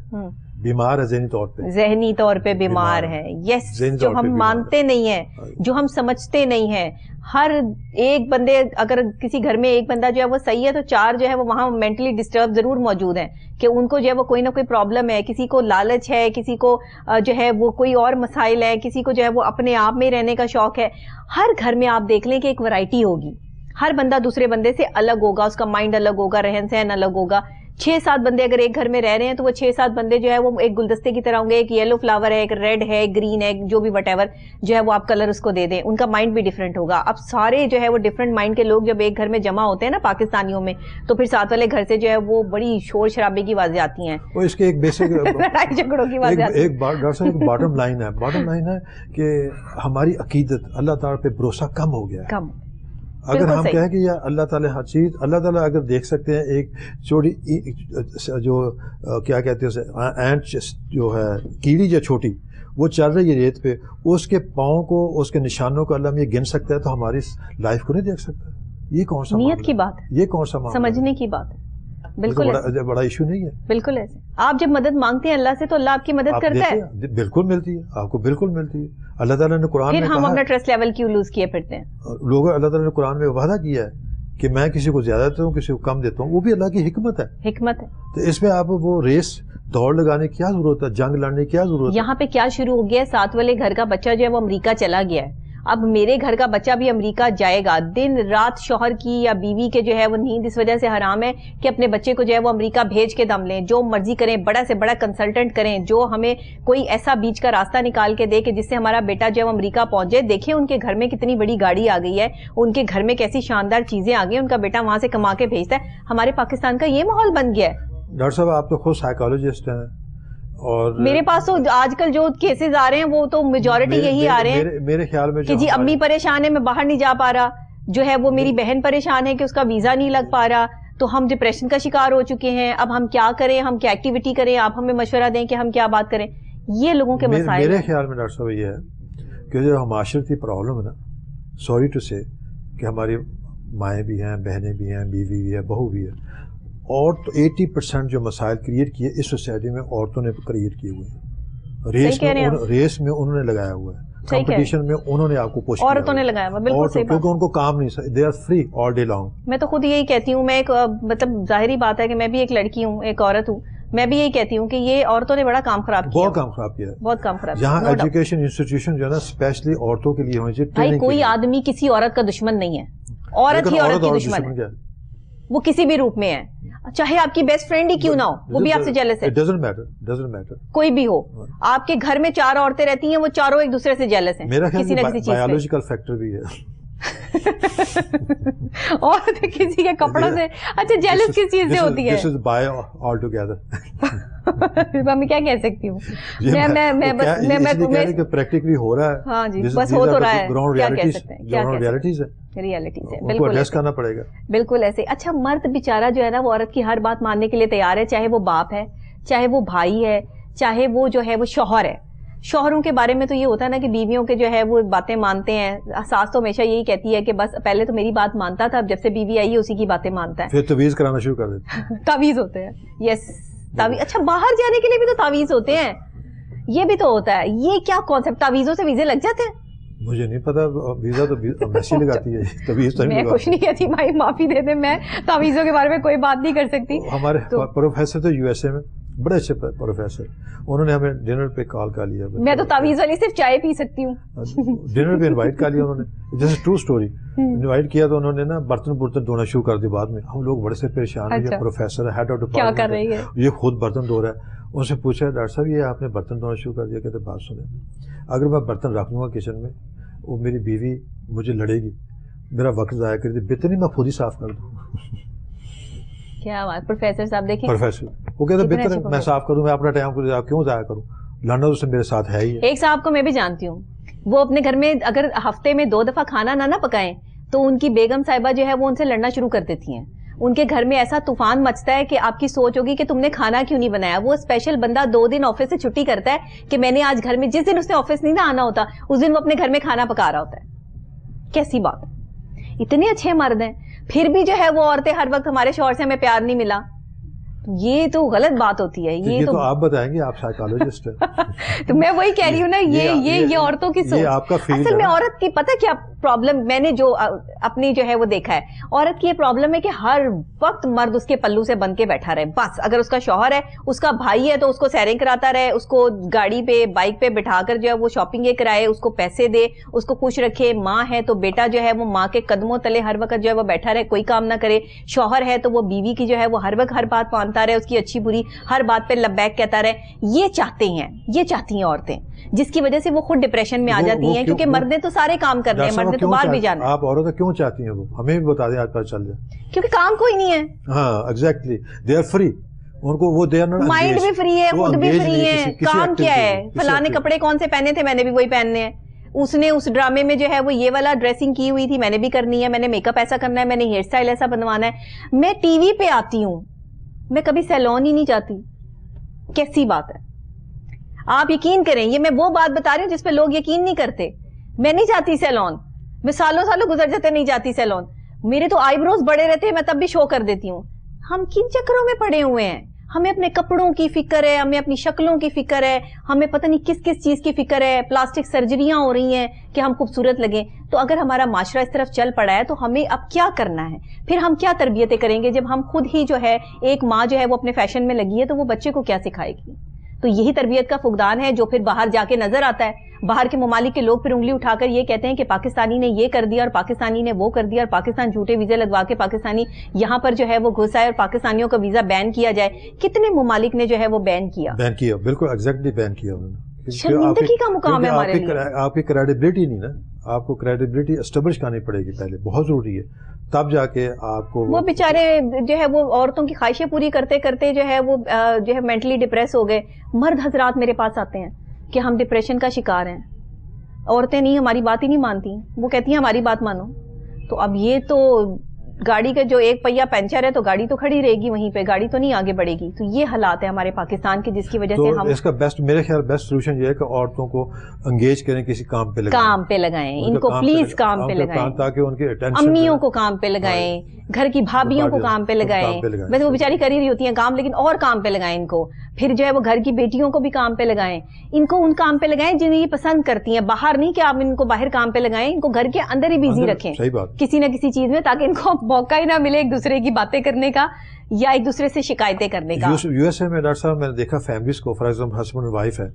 بیمار ہے ذہنی طور پہ, ذہنی طور پہ بیمار ہے. یس, جو ہم مانتے نہیں ہیں, جو ہم سمجھتے نہیں ہیں. ہر ایک بندے اگر کسی گھر میں ایک بندہ جو ہے وہ صحیح ہے تو 4 جو ہے وہ وہاں مینٹلی ڈسٹرب ضرور موجود ہیں کہ ان کو جو ہے وہ کوئی نہ کوئی پرابلم ہے. کسی کو لالچ ہے, کسی کو جو ہے وہ کوئی اور مسائل ہے, کسی کو جو ہے وہ اپنے آپ میں رہنے کا شوق ہے. ہر گھر میں آپ دیکھ لیں کہ ایک ورائٹی ہوگی, ہر بندہ دوسرے بندے سے الگ ہوگا, اس کا مائنڈ الگ ہوگا, رہن سہن الگ ہوگا. 6-7 بندے اگر ایک گھر میں رہ رہے ہیں تو وہ 6-7 بندے جو ہے وہ ایک گلدستے کی طرح ہوں گے. ایک یلو فلاور ہے, ایک ریڈ ہے, گرین ہے, جو بھی وٹ ایور جو ہے وہ آپ کلر اس کو دے دیں, ان کا مائنڈ بھی ڈفرینٹ ہوگا. اب سارے جو ہے وہ ڈفرینٹ مائنڈ کے لوگ جب ایک گھر میں جمع ہوتے ہیں نا پاکستانیوں میں, تو پھر ساتھ والے گھر سے جو ہے وہ بڑی شور شرابے کی آوازیں آتی ہیں, اس کے ایک بیسک لڑائی جھگڑوں کی آوازیں آتی ہیں. ایک ڈاکٹر صاحب ایک باٹم لائن ہے کہ ہماری عقیدت اللہ تعالیٰ پہ بھروسہ کم ہو گیا. کم اگر ہم کہیں کہ یا اللہ تعالیٰ ہر چیز, اللہ تعالیٰ اگر دیکھ سکتے ہیں ایک چھوٹی جو کیا کہتے ہیں اینٹ جو ہے کیڑی جو چھوٹی وہ چل رہی ہے ریت پہ, اس کے پاؤں کو, اس کے نشانوں کو اللہ یہ گن سکتا ہے, تو ہماری لائف کو نہیں دیکھ سکتا. یہ کون سا نیت کی بات ہے, یہ کون سا سمجھنے کی بات ہے. بالکل بڑا ایشو نہیں ہے. بالکل ایسے آپ جب مدد مانگتے ہیں اللہ سے تو اللہ آپ کی مدد کرتا ہے. بالکل ملتی ہے, آپ کو بالکل ملتی ہے. اللہ تعالیٰ نے قرآن میں پھر ہم اپنا ٹرسٹ لیول کیوں لوز کیے پھرتے ہیں. لوگوں اللہ تعالیٰ نے قرآن میں وعدہ کیا ہے کہ میں کسی کو زیادہ دیتا ہوں, کسی کو کم دیتا ہوں. وہ بھی اللہ کی حکمت ہے. تو اس میں آپ وہ ریس دوڑ لگانے کی کیا ضرورت ہے, جنگ لڑنے کی کیا ضرورت ہے. یہاں پہ کیا شروع ہو گیا ہے, ساتھ والے گھر کا بچہ جو ہے وہ امریکہ چلا گیا ہے, اب میرے گھر کا بچہ بھی امریکہ جائے گا. دن رات شوہر کی یا بیوی کے جو ہے وہ نیند اس وجہ سے حرام ہے کہ اپنے بچے کو جو ہے وہ امریکہ بھیج کے دم لیں, جو مرضی کریں, بڑا سے بڑا کنسلٹنٹ کریں, جو ہمیں کوئی ایسا بیچ کا راستہ نکال کے دے کہ جس سے ہمارا بیٹا جو ہے وہ امریکہ پہنچ جائے. دیکھیں ان کے گھر میں کتنی بڑی گاڑی آ گئی ہے, ان کے گھر میں کیسی شاندار چیزیں آ گئی ہیں, ان کا بیٹا وہاں سے کما کے بھیجتا ہے. ہمارے پاکستان کا یہ ماحول بن گیا ہے. ڈاکٹر صاحب آپ تو خود سائیکالوجسٹ ہیں, اور میرے پاس تو آج کل جو کیسز آ رہے ہیں وہ تو میجورٹی یہی آ رہے ہیں میرے خیال میں کہ جی امی پریشان ہے, میں باہر نہیں جا پا رہا, جو ہے وہ میری بہن پریشان ہے کہ اس کا ویزا نہیں لگ پا رہا, تو ہم ڈپریشن کا شکار ہو چکے ہیں, اب ہم کیا کریں, ہم کیا ایکٹیویٹی کریں, آپ ہمیں مشورہ دیں کہ ہم کیا بات کریں. یہ لوگوں کے مسائل. میرے خیال میں ڈاکٹر صاحب یہ ہے کہ جو معاشرتی پرابلم ہے نا, سوری ٹو سے کہ ہماری مائیں بھی ہیں, بہنیں بھی ہیں, بیوی بھی ہے, بہو بھی ہے, اور 80% جو مسائل کریٹ کیے اس سوسائٹی میں عورتوں نے کریٹ کیے ہوئے ہیں. ریس میں انہوں نے لگایا ہوا ہے, کمپٹیشن میں انہوں نے آپ کو پوش کیا, عورتوں نے لگایا ہوا. بالکل صحیح بات, کیونکہ ان کو کام نہیں, they are free all day long. میں تو خود یہی کہتی ہوں, میں ایک مطلب ظاہری بات ہے کہ میں بھی ایک لڑکی ہوں, ایک عورت ہوں, میں بھی یہی کہتی ہوں کہ یہ عورتوں نے بڑا کام خراب کیا, بہت کام خراب کیا ہے, بہت کام خراب. جہاں ایجوکیشن انسٹیٹیوشن جو ہے نا اسپیشلی عورتوں کے لیے ہونی چاہیے. کوئی آدمی کسی عورت کا دشمن نہیں ہے, عورت ہی عورت کی دشمن ہے, وہ کسی بھی روپ میں ہے, چاہے آپ کی بیسٹ فرینڈ ہی کیوں نہ ہو, وہ بھی آپ سے جیلس ہے. ڈزنٹ میٹر کوئی بھی ہو. آپ کے گھر میں 4 عورتیں رہتی ہیں, وہ چاروں ایک دوسرے سے جیلس ہیں. میرا خیال ہے بایولوجیکل فیکٹر بھی ہے. اور کسی کے کپڑوں سے اچھا جیلس کس چیز سے ہوتی ہے؟ This is by all together. میں کیا کہہ سکتی ہوں, میں پریکٹیکلی ہو رہا ہے. ہاں جی, بس ہو تو رہا ہے, کیا کہہ سکتے ہیں, ریالٹیز ہے, ریالٹیز ہے, بالکل ایڈریس کرنا پڑے گا. بالکل ایسے. اچھا مرد بیچارہ جو ہے نا وہ عورت کی ہر بات ماننے کے لیے تیار ہے, چاہے وہ باپ ہے, چاہے وہ بھائی ہے, چاہے وہ جو ہے وہ شوہر ہے. شوہروں کے بارے میں تو یہ ہوتا ہے نا کہ بیویوں کے جو ہے وہ باتیں مانتے ہیں. ساس تو ہمیشہ یہی کہتی ہے کہ بس پہلے تو میری بات مانتا تھا, اب جب سے بیوی آئی ہے اسی کی باتیں مانتا ہے. پھر تعویذ کرانا شروع کر دیتے. تعویذ ہوتے ہیں, یس تعویذ. اچھا باہر جانے کے لیے بھی تو تعویذ ہوتے ہیں, یہ بھی تو ہوتا ہے. یہ کیا کانسیپٹ, تعویذوں سے ویزے لگ جاتے ہیں؟ مجھے نہیں پتا, ویزا تو میسی لگاتی ہے, تعویذ تو نہیں. میں کچھ نہیں کہتی بھائی, معافی دے دیں, میں تعویذوں کے بارے میں کوئی بات نہیں کر سکتی. ہمارے پروفیسر تھے یو ایس اے میں, بڑے اچھے پروفیسر, انہوں نے ہمیں ڈنر پہ کال کر لیا. میں تو تعویذ والی صرف چائے پی سکتی ہوں. ڈنر پہ انوائٹ کر لیا انہوں نے, جیسے ٹرو اسٹوری انوائٹ کیا تو انہوں نے نا برتن دھونا شروع کر دی. بعد میں ہم لوگ بڑے سے پریشان ہوئے, پروفیسر ہیڈ آف کیا کر رہی ہے, یہ خود برتن دھو رہا ہے. ان سے پوچھا ڈاکٹر صاحب یہ آپ نے برتن دھونا شروع کر دیا, کہتے بات سنیں, اگر میں برتن رکھ دوں گا کچن میں, وہ میری بیوی مجھے لڑے گی, میرا وقت ضائع کر دی, بہتر نہیں میں خود ہی صاف کر دوں. کیا بات, پروفیسر صاحب دیکھیں, پروفیسر وہ کہتے بہتر میں صاف کروں, میں اپنا ٹائم کیوں ضائع کروں, لڑنا تو میرے ساتھ ہے ہی. ایک صاحب کو میں بھی جانتی ہوں, وہ اپنے گھر میں اگر ہفتے میں 2 دفعہ کھانا نہ پکائیں تو ان کی بیگم صاحبہ جو ہے وہ ان سے لڑنا شروع کر دیتی ہیں. ان کے گھر میں ایسا طوفان مچتا ہے کہ آپ کی سوچ ہوگی کہ تم نے کھانا کیوں نہیں بنایا. وہ اسپیشل بندہ 2 دن آفس سے چھٹی کرتا ہے کہ میں نے آج گھر میں, جس دن اس نے آفس نہیں نہ آنا ہوتا اس دن وہ اپنے گھر میں کھانا پکا رہا ہوتا ہے. کیسی بات, اتنے اچھے مرد ہیں, پھر بھی جو ہے وہ عورتیں ہر وقت ہمارے شوہر سے ہمیں پیار نہیں ملا. یہ تو غلط بات ہوتی ہے. یہ تو آپ بتائیں گے, آپ سائیکالوجسٹ ہیں. تو میں وہی کہہ رہی ہوں نا, یہ عورتوں کی سوچ. اصل میں عورت کی پتہ کیا پرابلم, میں نے جو اپنی جو ہے وہ دیکھا ہے, عورت کی یہ پرابلم ہے کہ ہر وقت مرد اس کے پلو سے بن کے بیٹھا رہے. بس اگر اس کا شوہر ہے, اس کا بھائی ہے, تو اس کو سیریں کراتا رہے, اس کو گاڑی پہ بائک پہ بٹھا کر جو ہے وہ شاپنگ کرائے, اس کو پیسے دے, اس کو خوش رکھے. ماں ہے تو بیٹا جو ہے وہ ماں کے قدموں تلے ہر وقت جو ہے وہ بیٹھا رہے, کوئی کام نہ کرے. شوہر ہے تو وہ بیوی کی جو ہے وہ ہر وقت ہر بات مانتا رہے, اس کی اچھی بری ہر بات پہ لبیک کہتا رہے. یہ چاہتے ہیں, یہ چاہتی ہیں عورتیں, جس کی وجہ سے وہ خود ڈپریشن میں آ جاتی ہیں, کیونکہ مردیں تو سارے کام کر رہے ہیں, مردیں تو باہر بھی جانا. آپ عورتیں کیوں چاہتی ہیں, وہ ہمیں بھی بتا دیں, آج پتہ چل جائے. کیونکہ کام کوئی نہیں ہے. ہاں ایگزیکٹلی, دے آر فری, ان کو وہ مائنڈ بھی فری ہے, خود بھی فری ہے. کام کیا ہے, فلانے کپڑے کون سے پہنے تھے, میں نے بھی وہی پہننے ہیں. اس نے اس ڈرامے میں جو ہے وہ یہ والا ڈریسنگ کی ہوئی تھی, میں نے بھی کرنی ہے. میں نے میک اپ ایسا کرنا ہے, میں نے ہیئر اسٹائل ایسا بنوانا ہے. میں ٹی وی پہ آتی ہوں, میں کبھی سیلون ہی نہیں جاتی. کیسی بات ہے, آپ یقین کریں, یہ میں وہ بات بتا رہی ہوں جس پہ لوگ یقین نہیں کرتے. میں نہیں جاتی سیلون, میں سالوں گزر جاتے نہیں جاتی سیلون. میرے تو آئی بروز بڑے رہتے ہیں, میں تب بھی شو کر دیتی ہوں. ہم کن چکروں میں پڑے ہوئے ہیں, ہمیں اپنے کپڑوں کی فکر ہے, ہمیں اپنی شکلوں کی فکر ہے, ہمیں پتہ نہیں کس چیز کی فکر ہے. پلاسٹک سرجریاں ہو رہی ہیں کہ ہم خوبصورت لگیں. تو اگر ہمارا معاشرہ اس طرف چل پڑا ہے تو ہمیں اب کیا کرنا ہے, پھر ہم کیا تربیتیں کریں گے جب ہم خود ہی جو ہے, ایک ماں جو ہے وہ اپنے فیشن میں لگی ہے تو وہ بچے کو کیا سکھائے گی. تو یہی تربیت کا فقدان ہے جو پھر باہر جا کے نظر آتا ہے. باہر کے ممالک کے لوگ پھر انگلی اٹھا کر یہ کہتے ہیں کہ پاکستانی نے یہ کر دیا اور پاکستانی نے وہ کر دیا, اور پاکستان جھوٹے ویزے لگوا کے پاکستانی یہاں پر جو ہے وہ گھس آئے اور پاکستانیوں کا ویزا بین کیا جائے. کتنے ممالک نے جو ہے وہ بین کیا, بالکل ایگزیکٹلی بین کیا انہوں نے. شرمندگی کا مقام ہے ہمارے لیے. آپ کی کریڈیبلٹی نہیں نا, آپ کو کریڈیبلٹی اسٹیبلش کرنی پڑے گی پہلے, بہت ضروری ہے, تب جا کے آپ کو. وہ بیچارے جو ہے وہ عورتوں کی خواہشیں پوری کرتے کرتے جو ہے وہ جو ہے مینٹلی ڈپریس ہو گئے. مرد حضرات میرے پاس آتے ہیں کہ ہم ڈپریشن کا شکار ہیں, عورتیں نہیں, ہماری بات ہی نہیں مانتی, وہ کہتی ہیں ہماری بات مانو. تو اب یہ تو گاڑی کا جو ایک پہیا پنچر ہے تو گاڑی تو کھڑی رہے گی وہیں پہ, گاڑی تو نہیں آگے بڑھے گی. تو یہ حالات ہے ہمارے پاکستان کے, جس کی وجہ سے ہم اس کا بیسٹ, میرے خیال بیسٹ سولوشن یہ ہے کہ عورتوں کو انگیج کریں, کسی کام پہ لگائیں, ان کو پلیز کام پہ لگائیں, تاکہ ان کے اٹینشن, امیوں کو کام پہ لگائیں, گھر کی بھابھیوں کو کام پہ لگائیں. ویسے وہ بیچاری کر ہی رہی ہوتی ہیں کام, لیکن اور کام پہ لگائیں ان کو. پھر جو ہے وہ گھر کی بیٹیوں کو بھی کام پہ لگائیں, ان کو ان کام پہ لگائیں جنہیں یہ پسند کرتی ہیں. باہر نہیں کہ آپ ان کو باہر کام پہ لگائیں, ان کو گھر کے اندر ہی بیزی رکھیں کسی نہ کسی چیز میں, تاکہ ان کو موقع ہی نہ ملے ایک دوسرے کی باتیں کرنے کا یا ایک دوسرے سے شکایتیں کرنے کا. یو ایس اے میں ڈاکٹر صاحب میں نے دیکھا فیملیز کو, فار ایگزامپل ہسبینڈ وائف ہے,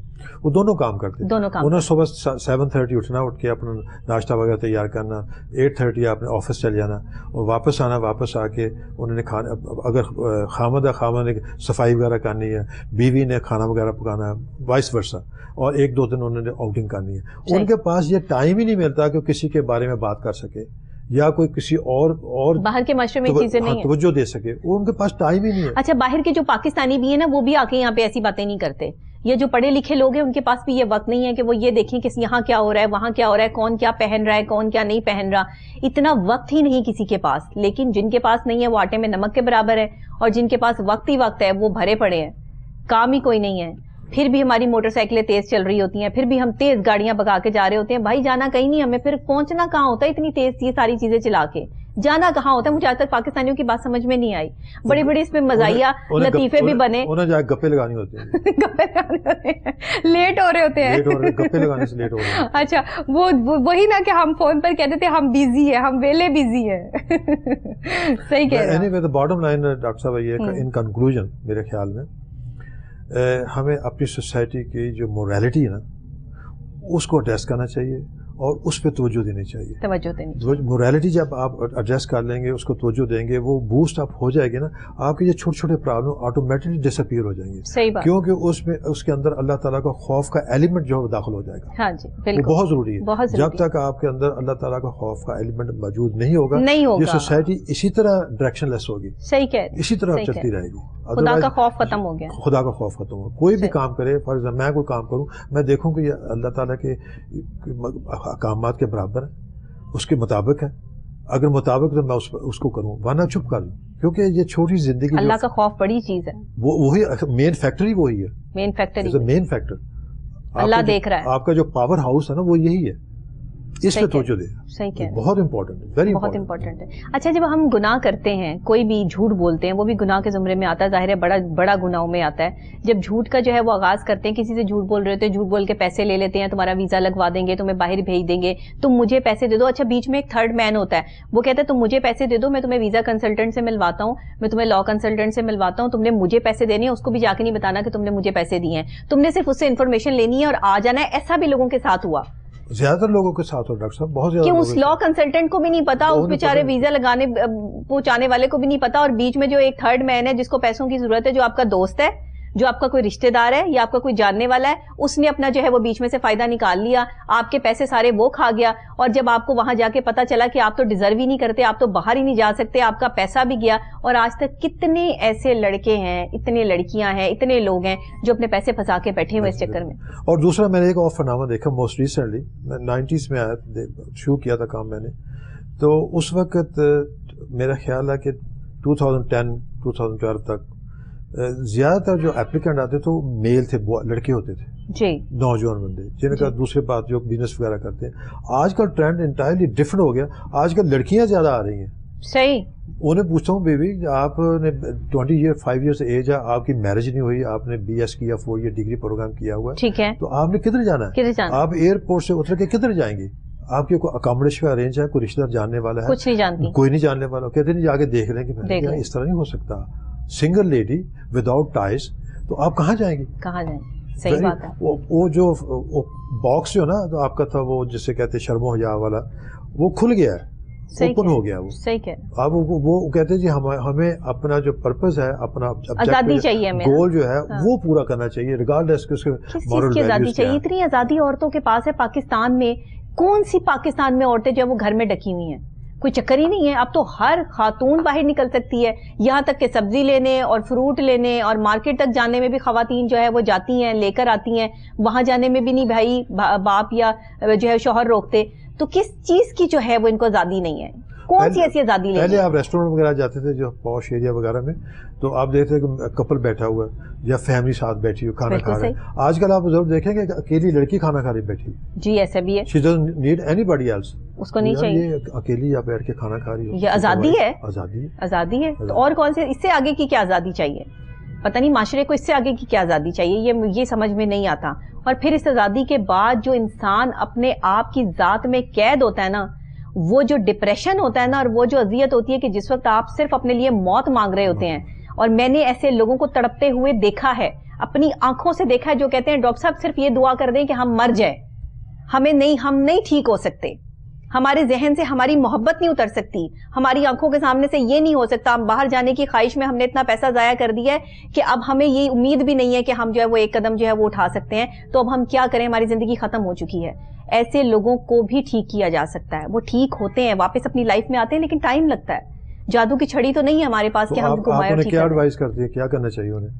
وہ دونوں کام کرتے ہیں. انہوں صبح 7:30 اٹھنا, اٹھ کے اپنا ناشتہ وغیرہ تیار کرنا, 8:30 آپ نے آفس چل جانا اور واپس آنا, واپس آ کے انہوں نے کھانا, اگر خامد نے صفائی وغیرہ کرنی ہے, بیوی نے کھانا وغیرہ پکانا ہے, وائس ورسا, اور 1-2 دن انہوں نے آؤٹنگ کرنی ہے. ان کے پاس یہ ٹائم ہی نہیں ملتا کہ کسی کے بارے میں بات کر سکے یا کوئی کسی اور باہر کے معاشرے میں چیزیں نہیں توجہ دے سکے, وہ ان کے پاس ٹائم ہی نہیں ہے. اچھا, باہر کے جو پاکستانی بھی ہیں نا, وہ بھی آ کے یہاں پہ ایسی باتیں نہیں کرتے. یہ جو پڑھے لکھے لوگ ہیں ان کے پاس بھی یہ وقت نہیں ہے کہ وہ یہ دیکھیں کہ یہاں کیا ہو رہا ہے, وہاں کیا ہو رہا ہے, کون کیا پہن رہا ہے, کون کیا نہیں پہن رہا. اتنا وقت ہی نہیں کسی کے پاس. لیکن جن کے پاس نہیں ہے وہ آٹے میں نمک کے برابر ہے, اور جن کے پاس وقت ہی وقت ہے وہ بھرے پڑے ہیں, کام ہی کوئی نہیں ہے. پھر بھی ہماری موٹر سائیکلیں تیز چل رہی ہوتی ہیں, پھر بھی ہم تیز گاڑیاں بھگا کے جا رہے ہوتے ہیں. بھائی جانا کہیں نہیں, ہمیں پھر پہنچنا کہاں ہوتا ہے اتنی تیز یہ ساری چیزیں چلا کے, جانا کہاں ہوتا ہے؟ مجھے آج تک پاکستانیوں کی بات سمجھ میں نہیں آئی. بڑی بڑی اس میں مزاحیہ لطیفے بھی بنے, گپے لگانی ہوتی ہیں, گپے لگانے ہوتے ہیں, لیٹ ہو رہے ہوتے ہیں, گپے لگانے سے لیٹ ہو رہے ہیں. اچھا وہی نا کہ ہم فون پر کہتے تھے ہم بیزی ہیں, ہم ویلے بیزی ہیں. صحیح کہہ رہے ہیں. Any way the bottom line doctor صاحب یہ ان کنکلوژن میرے خیال میں ہمیں اپنی سوسائٹی کی جو موریلٹی ہے نا اس کو ایڈریس کرنا چاہیے اور اس پہ توجہ دینی چاہیے. توجہ دینی چاہیے. موریلٹی جب آپ ایڈریس کر لیں گے, اس کو توجہ دیں گے, وہ بوسٹ اپ ہو جائے گی نا, آپ کے یہ چھوٹے چھوٹے پرابلم آٹومیٹکلی ڈس اپیئر ہو جائیں گے. صحیح بات. کیونکہ اس میں اس کے اندر اللہ تعالیٰ کا خوف کا ایلیمنٹ جو ہے داخل ہو جائے گا. ہاں جی بالکل, وہ بہت ضروری ہے. جب تک آپ کے اندر اللہ تعالیٰ کا خوف کا ایلیمنٹ موجود نہیں ہوگا, یہ سوسائٹی اسی طرح ڈائریکشن لیس ہوگی. صحیح کہہ رہے ہیں. اسی طرح چلتی رہے گی. خدا کا خوف ختم ہو گیا. خدا کا خوف ختم ہو. کوئی بھی کام کرے, فار ایگزامپل میں کوئی کام کروں, میں دیکھوں کہ یہ اللہ تعالیٰ کے احکامات کے برابر ہے, اس کے مطابق ہے. اگر مطابق تو میں اس کو کروں, ورنہ چپ کر لوں. کیونکہ یہ چھوٹی زندگی, اللہ کا خوف بڑی چیز ہے. وہی مین فیکٹر ہی وہی ہے. مین فیکٹر اللہ دیکھ رہا ہے. آپ کا جو پاور ہاؤس ہے نا وہ یہی ہے, اس پہ توجہ دے. صحیح کہہ, بہت امپورٹنٹ ہے, ویری بہت امپورٹنٹ ہے. اچھا جب ہم گناہ کرتے ہیں, کوئی بھی جھوٹ بولتے ہیں, وہ بھی گناہ کے زمرے میں آتا ہے, ظاہر ہے بڑا گناہوں میں آتا ہے. جب جھوٹ کا جو ہے وہ آغاز کرتے ہیں, کسی سے جھوٹ بول رہے ہوتے ہیں, جھوٹ بول کے پیسے لے لیتے ہیں, تمہارا ویزا لگوا دیں گے, تمہیں باہر بھیج دیں گے, تم مجھے پیسے دے دو. اچھا بیچ میں ایک تھرڈ مین ہوتا ہے, وہ کہتا ہے تم مجھے پیسے دے دو, میں تمہیں ویزا کنسلٹنٹ سے ملواتا ہوں, میں تمہیں لا کنسلٹنٹ سے ملواتا ہوں, تم نے مجھے پیسے دینے ہیں, اس کو بھی جا کے نہیں بتانا کہ تم نے مجھے پیسے دیے ہیں, تم نے صرف اس سے انفارمیشن لینی ہے اور آ جانا ہے. ایسا بھی لوگوں کے ساتھ ہوا, زیادہ تر لوگوں کے ساتھ ہو ڈاکٹر صاحب, بہت زیادہ. کہ اس لا کنسلٹنٹ کو بھی نہیں پتا, اس بیچارے ویزا لگانے پہنچانے والے کو بھی نہیں پتا, اور بیچ میں جو ایک تھرڈ مین ہے جس کو پیسوں کی ضرورت ہے, جو آپ کا دوست ہے, جو آپ کا کوئی رشتہ دار ہے یا آپ کا کوئی جاننے والا ہے, اس نے اپنا جو ہے وہ بیچ میں سے فائدہ نکال لیا, آپ کے پیسے سارے وہ کھا گیا, اور جب آپ کو وہاں جا کے پتا چلا کہ آپ تو ڈیزرو ہی نہیں کرتے, آپ تو باہر ہی نہیں جا سکتے, آپ کا پیسہ بھی گیا. اور آج تک کتنے ایسے لڑکے ہیں, اتنے لڑکیاں ہیں, اتنے لوگ ہیں جو اپنے پیسے پھنسا کے بیٹھے ہوئے اس چکر میں. اور دوسرا میں نے ایک اور فناما دیکھا موسٹ ریسنٹلی, 90s میں آیا, شروع کیا تھا کام میں نے, تو اس وقت میرا خیال ہے کہ 2010-2012 تک زیادہ تر جو اپلیکنٹ آتے تو میل تھے, لڑکے ہوتے تھے جی, نوجوان بندے, جن کا دوسرے بات جو بزنس وغیرہ کرتے ہیں. آج کل ٹرینڈ انٹائرلی ڈفرنٹ ہو گیا, آج کل لڑکیاں زیادہ آ رہی ہیں. صحیح. انہیں پوچھتا ہوں بیوی آپ نے 5 ایئرس ایج ہے, آپ کی میرج نہیں ہوئی, آپ نے BS کیا 4 ایئر ڈگری پروگرام کیا ہوا ہے, ٹھیک ہے, تو آپ نے کدھر جانا ہے؟ آپ ایئرپورٹ سے اتر کے کدھر جائیں گے؟ آپ کے کوئی اکاموڈیشن کا ارینج ہے, کوئی رشتہ دار جاننے والا ہے؟ کچھ نہیں جانتی, کوئی نہیں جاننے والا. کہتے نہیں جا کے دیکھ لیں کہ اس طرح نہیں ہو سکتا. سنگل لیڈی وداؤٹ ٹائز, تو آپ کہاں جائیں گی؟ کہاں جائیں گی؟ صحیح بات ہے. وہ جو باکس جو نا جو آپ کا تھا, وہ جسے کہتے ہیں شرم و حیا والا, وہ کھل گیا ہے, اوپن ہو گیا. وہ صحیح کہہ, اب وہ کہتے ہیں جی ہمیں اپنا جو پرپز ہے, اپنا آزادی چاہیے, گول جو ہے وہ پورا کرنا چاہیے, ریگارڈلیس کہ اس کے مورل ویلیوز آزادی چاہیے. اتنی آزادی عورتوں کے پاس ہے پاکستان میں. کون سی پاکستان میں عورتیں جو وہ گھر میں ڈکی ہوئی ہیں؟ کوئی چکر ہی نہیں ہے. اب تو ہر خاتون باہر نکل سکتی ہے, یہاں تک کہ سبزی لینے اور فروٹ لینے اور مارکیٹ تک جانے میں بھی خواتین جو ہے وہ جاتی ہیں, لے کر آتی ہیں. وہاں جانے میں بھی نہیں بھائی باپ یا جو ہے شوہر روکتے. تو کس چیز کی جو ہے وہ ان کو آزادی نہیں ہے؟ کون سی ایسی آزادی لے؟ پہلے آپ ریسٹورینٹ وغیرہ جاتے تھے جو پوش ایریا وغیرہ میں, تو آپ دیکھتے ہیں کہ کپل بیٹھا ہوا ہے یا فیملی ساتھ بیٹھی ہوئی کھانا کھا رہے ہیں. آج کل آپ ضرور دیکھیں گے کہ اکیلی لڑکی کھانا کھا رہی بیٹھی. جی ایسا بھی ہے. She doesn't need anybody else. اس کو نہیں چاہیے, اکیلی آپ بیٹھ کے کھانا کھا رہی ہو, یہ آزادی ہے. آزادی ہے. تو اور کون سے اس سے آگے کی کیا آزادی چاہیے؟ پتہ نہیں معاشرے کو اس سے آگے کی کیا آزادی چاہیے, یہ سمجھ میں نہیں آتا. اور پھر اس آزادی کے بعد جو انسان اپنے آپ کی ذات میں قید ہوتا ہے نا, وہ جو ڈپریشن ہوتا ہے نا, اور وہ جو اذیت ہوتی ہے کہ جس وقت آپ صرف اپنے لیے موت مانگ رہے ہوتے ہیں. اور میں نے ایسے لوگوں کو تڑپتے ہوئے دیکھا ہے, اپنی آنکھوں سے دیکھا ہے, جو کہتے ہیں ڈاکٹر صاحب صرف یہ دعا کر دیں کہ ہم مر جائیں, ہم نہیں ٹھیک ہو سکتے, ہمارے ذہن سے ہماری محبت نہیں اتر سکتی, ہماری آنکھوں کے سامنے سے یہ نہیں ہو سکتا, ہم باہر جانے کی خواہش میں ہم نے اتنا پیسہ ضائع کر دیا ہے کہ اب ہمیں یہ امید بھی نہیں ہے کہ ہم جو ہے وہ ایک قدم جو ہے وہ اٹھا سکتے ہیں, تو اب ہم کیا کریں, ہماری زندگی ختم ہو چکی ہے. ایسے لوگوں کو بھی ٹھیک کیا جا سکتا ہے, وہ ٹھیک ہوتے ہیں, واپس اپنی لائف میں آتے ہیں, لیکن ٹائم لگتا ہے. جادو کی چھڑی تو نہیں ہے ہمارے پاس کہ ہم کو کیا ایڈوائز کرتی ہے, کیا کرنا چاہیے انہیں؟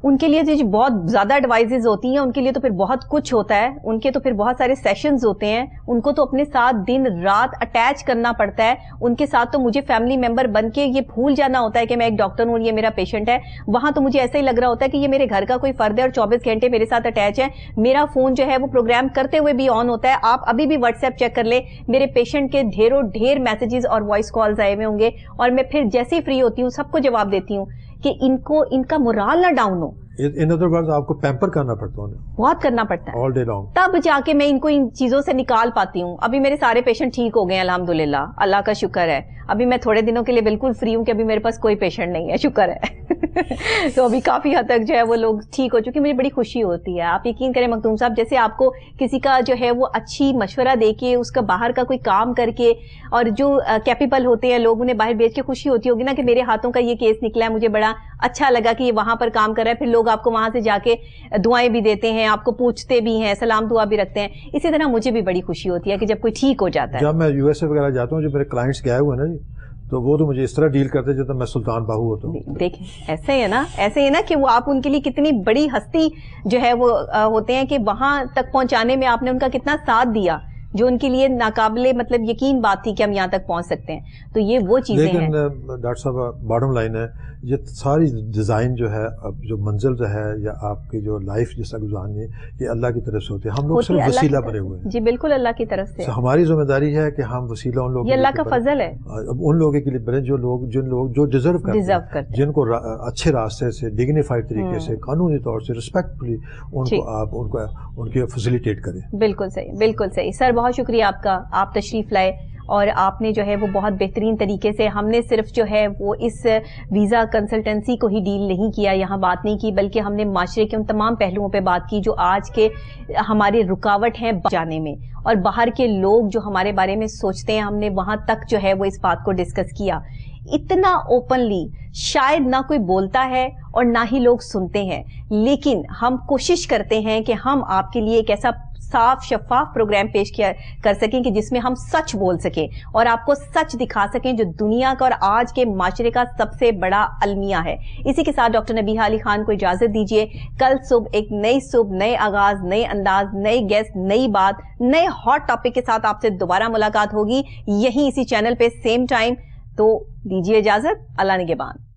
ان کے لیے جو بہت زیادہ ایڈوائزز ہوتی ہیں، ان کے لیے تو پھر بہت کچھ ہوتا ہے، ان کے تو پھر بہت سارے سیشنز ہوتے ہیں، ان کو تو اپنے ساتھ دن رات اٹیچ کرنا پڑتا ہے. ان کے ساتھ تو مجھے فیملی ممبر بن کے یہ بھول جانا ہوتا ہے کہ میں ایک ڈاکٹر ہوں، یہ میرا پیشنٹ ہے. وہاں تو مجھے ایسا ہی لگ رہا ہوتا ہے کہ یہ میرے گھر کا کوئی فرد ہے اور 24 گھنٹے میرے ساتھ اٹیچ ہے. میرا فون جو ہے وہ پروگرام کرتے ہوئے بھی آن ہوتا ہے. آپ ابھی بھی واٹس ایپ چیک کر لیں، میرے پیشنٹ کے ڈھیر میسیجز اور وائس کالز آئے ہوئے ہوں گے، اور میں پھر جیسے ہی فری ہوتی ہوں سب کو جواب دیتی ہوں کہ ان کا مورال نہ down who. In other words آپ کو پیمپر کرنا پڑتا ہے، بہت کرنا پڑتا ہے آل ڈے لانگ، تب جا کے میں ان کو ان چیزوں سے نکال پاتی ہوں. ابھی میرے سارے پیشنٹ ٹھیک ہو گئے ہیں الحمدللہ، اللہ کا شکر ہے. ابھی میں تھوڑے دنوں کے لیے بالکل فری ہوں کہ ابھی میرے پاس کوئی پیشنٹ نہیں ہے، شکر ہے. تو ابھی کافی حد تک جو ہے وہ لوگ ٹھیک ہو چکے، مجھے بڑی خوشی ہوتی ہے. آپ یقین کریں مختوم صاحب، جیسے آپ کو کسی کا جو ہے وہ اچھی مشورہ دے کے، اس کا باہر کا کوئی کام کر کے، اور جو کیپیبل ہوتے ہیں لوگ انہیں باہر بھیج کے خوشی ہوتی ہوگی نا کہ میرے ہاتھوں کا یہ کیس نکلا ہے، مجھے بڑا اچھا لگا کہ یہ وہاں پر کام کر رہا ہے. پھر لوگ آپ کو وہاں سے جا کے دعائیں بھی دیتے ہیں، آپ کو پوچھتے بھی ہیں، سلام دعا بھی رکھتے ہیں. اسی طرح مجھے بھی بڑی خوشی ہوتی ہے کہ جب کوئی ٹھیک ہو جاتا ہے. جب میں یو ایس اے وغیرہ جاتا ہوں، جو میرے کلائنٹس گئے ہوئے ہیں نا جی، تو وہ تو مجھے اس طرح ڈیل کرتے جیسے میں سلطان باہو ہوتا ہوں. دیکھیں ایسے ہی ہے نا کہ وہ آپ ان کے لیے کتنی بڑی ہستی جو ہے وہ ہوتے ہیں کہ وہاں تک پہنچانے میں آپ نے ان کا کتنا ساتھ دیا، جو ان کے لیے ناقابل مطلب یقین بات تھی کہ ہم یہاں تک پہنچ سکتے ہیں. تو یہ وہ چیزیں ہیں. لیکن ڈاکٹر صاحب باٹم لائن ہے، یہ ساری ڈیزائن جو ہے، اب جو منزل جو ہے یا آپ کی جو لائف جیسا گزارنی ہے، یہ اللہ کی طرف سے ہوتی ہے. ہم لوگ صرف وسیلہ بنے ہوئے ہیں. جی بالکل، اللہ کی طرف سے. ہماری ذمہ داری ہے کہ ہم وسیلہ ان لوگوں، یہ اللہ کا فضل ہے، ان لوگوں کے لیے بنے جن لوگ جو ڈیزرو کرتے ہیں، جن کو اچھے راستے سے، ڈگنیفائڈ طریقے سے، قانونی طور سے، ریسپیکٹفلی ان کو آپ ان کے فیسیلیٹیٹ کریں. بالکل صحیح، بالکل صحیح. سر بہت شکریہ آپ کا، آپ تشریف لائے اور آپ نے جو ہے وہ بہت بہترین طریقے سے، ہم نے صرف جو ہے وہ اس ویزا کنسلٹنسی کو ہی ڈیل نہیں کیا، یہاں بات نہیں کی، بلکہ ہم نے معاشرے کے ان تمام پہلوؤں پہ بات کی جو آج کے ہمارے رکاوٹ ہیں جانے میں، اور باہر کے لوگ جو ہمارے بارے میں سوچتے ہیں، ہم نے وہاں تک جو ہے وہ اس بات کو ڈسکس کیا. اتنا اوپنلی شاید نہ کوئی بولتا ہے اور نہ ہی لوگ سنتے ہیں، لیکن ہم کوشش کرتے ہیں کہ ہم آپ کے لیے ایک ایسا صاف شفاف پروگرام پیش کر سکیں کہ جس میں ہم سچ بول سکیں اور آپ کو سچ دکھا سکیں جو دنیا کا اور آج کے معاشرے کا سب سے بڑا المیہ ہے. اسی کے ساتھ ڈاکٹر نبیہہ علی خان کو اجازت دیجیے. کل صبح ایک نئی صبح، نئے آغاز، نئے انداز، نئے گیسٹ، نئی بات، نئے ہاٹ ٹاپک کے ساتھ آپ سے دوبارہ ملاقات ہوگی یہیں اسی چینل پہ سیم ٹائم. تو دیجیے اجازت، اللہ نگہبان.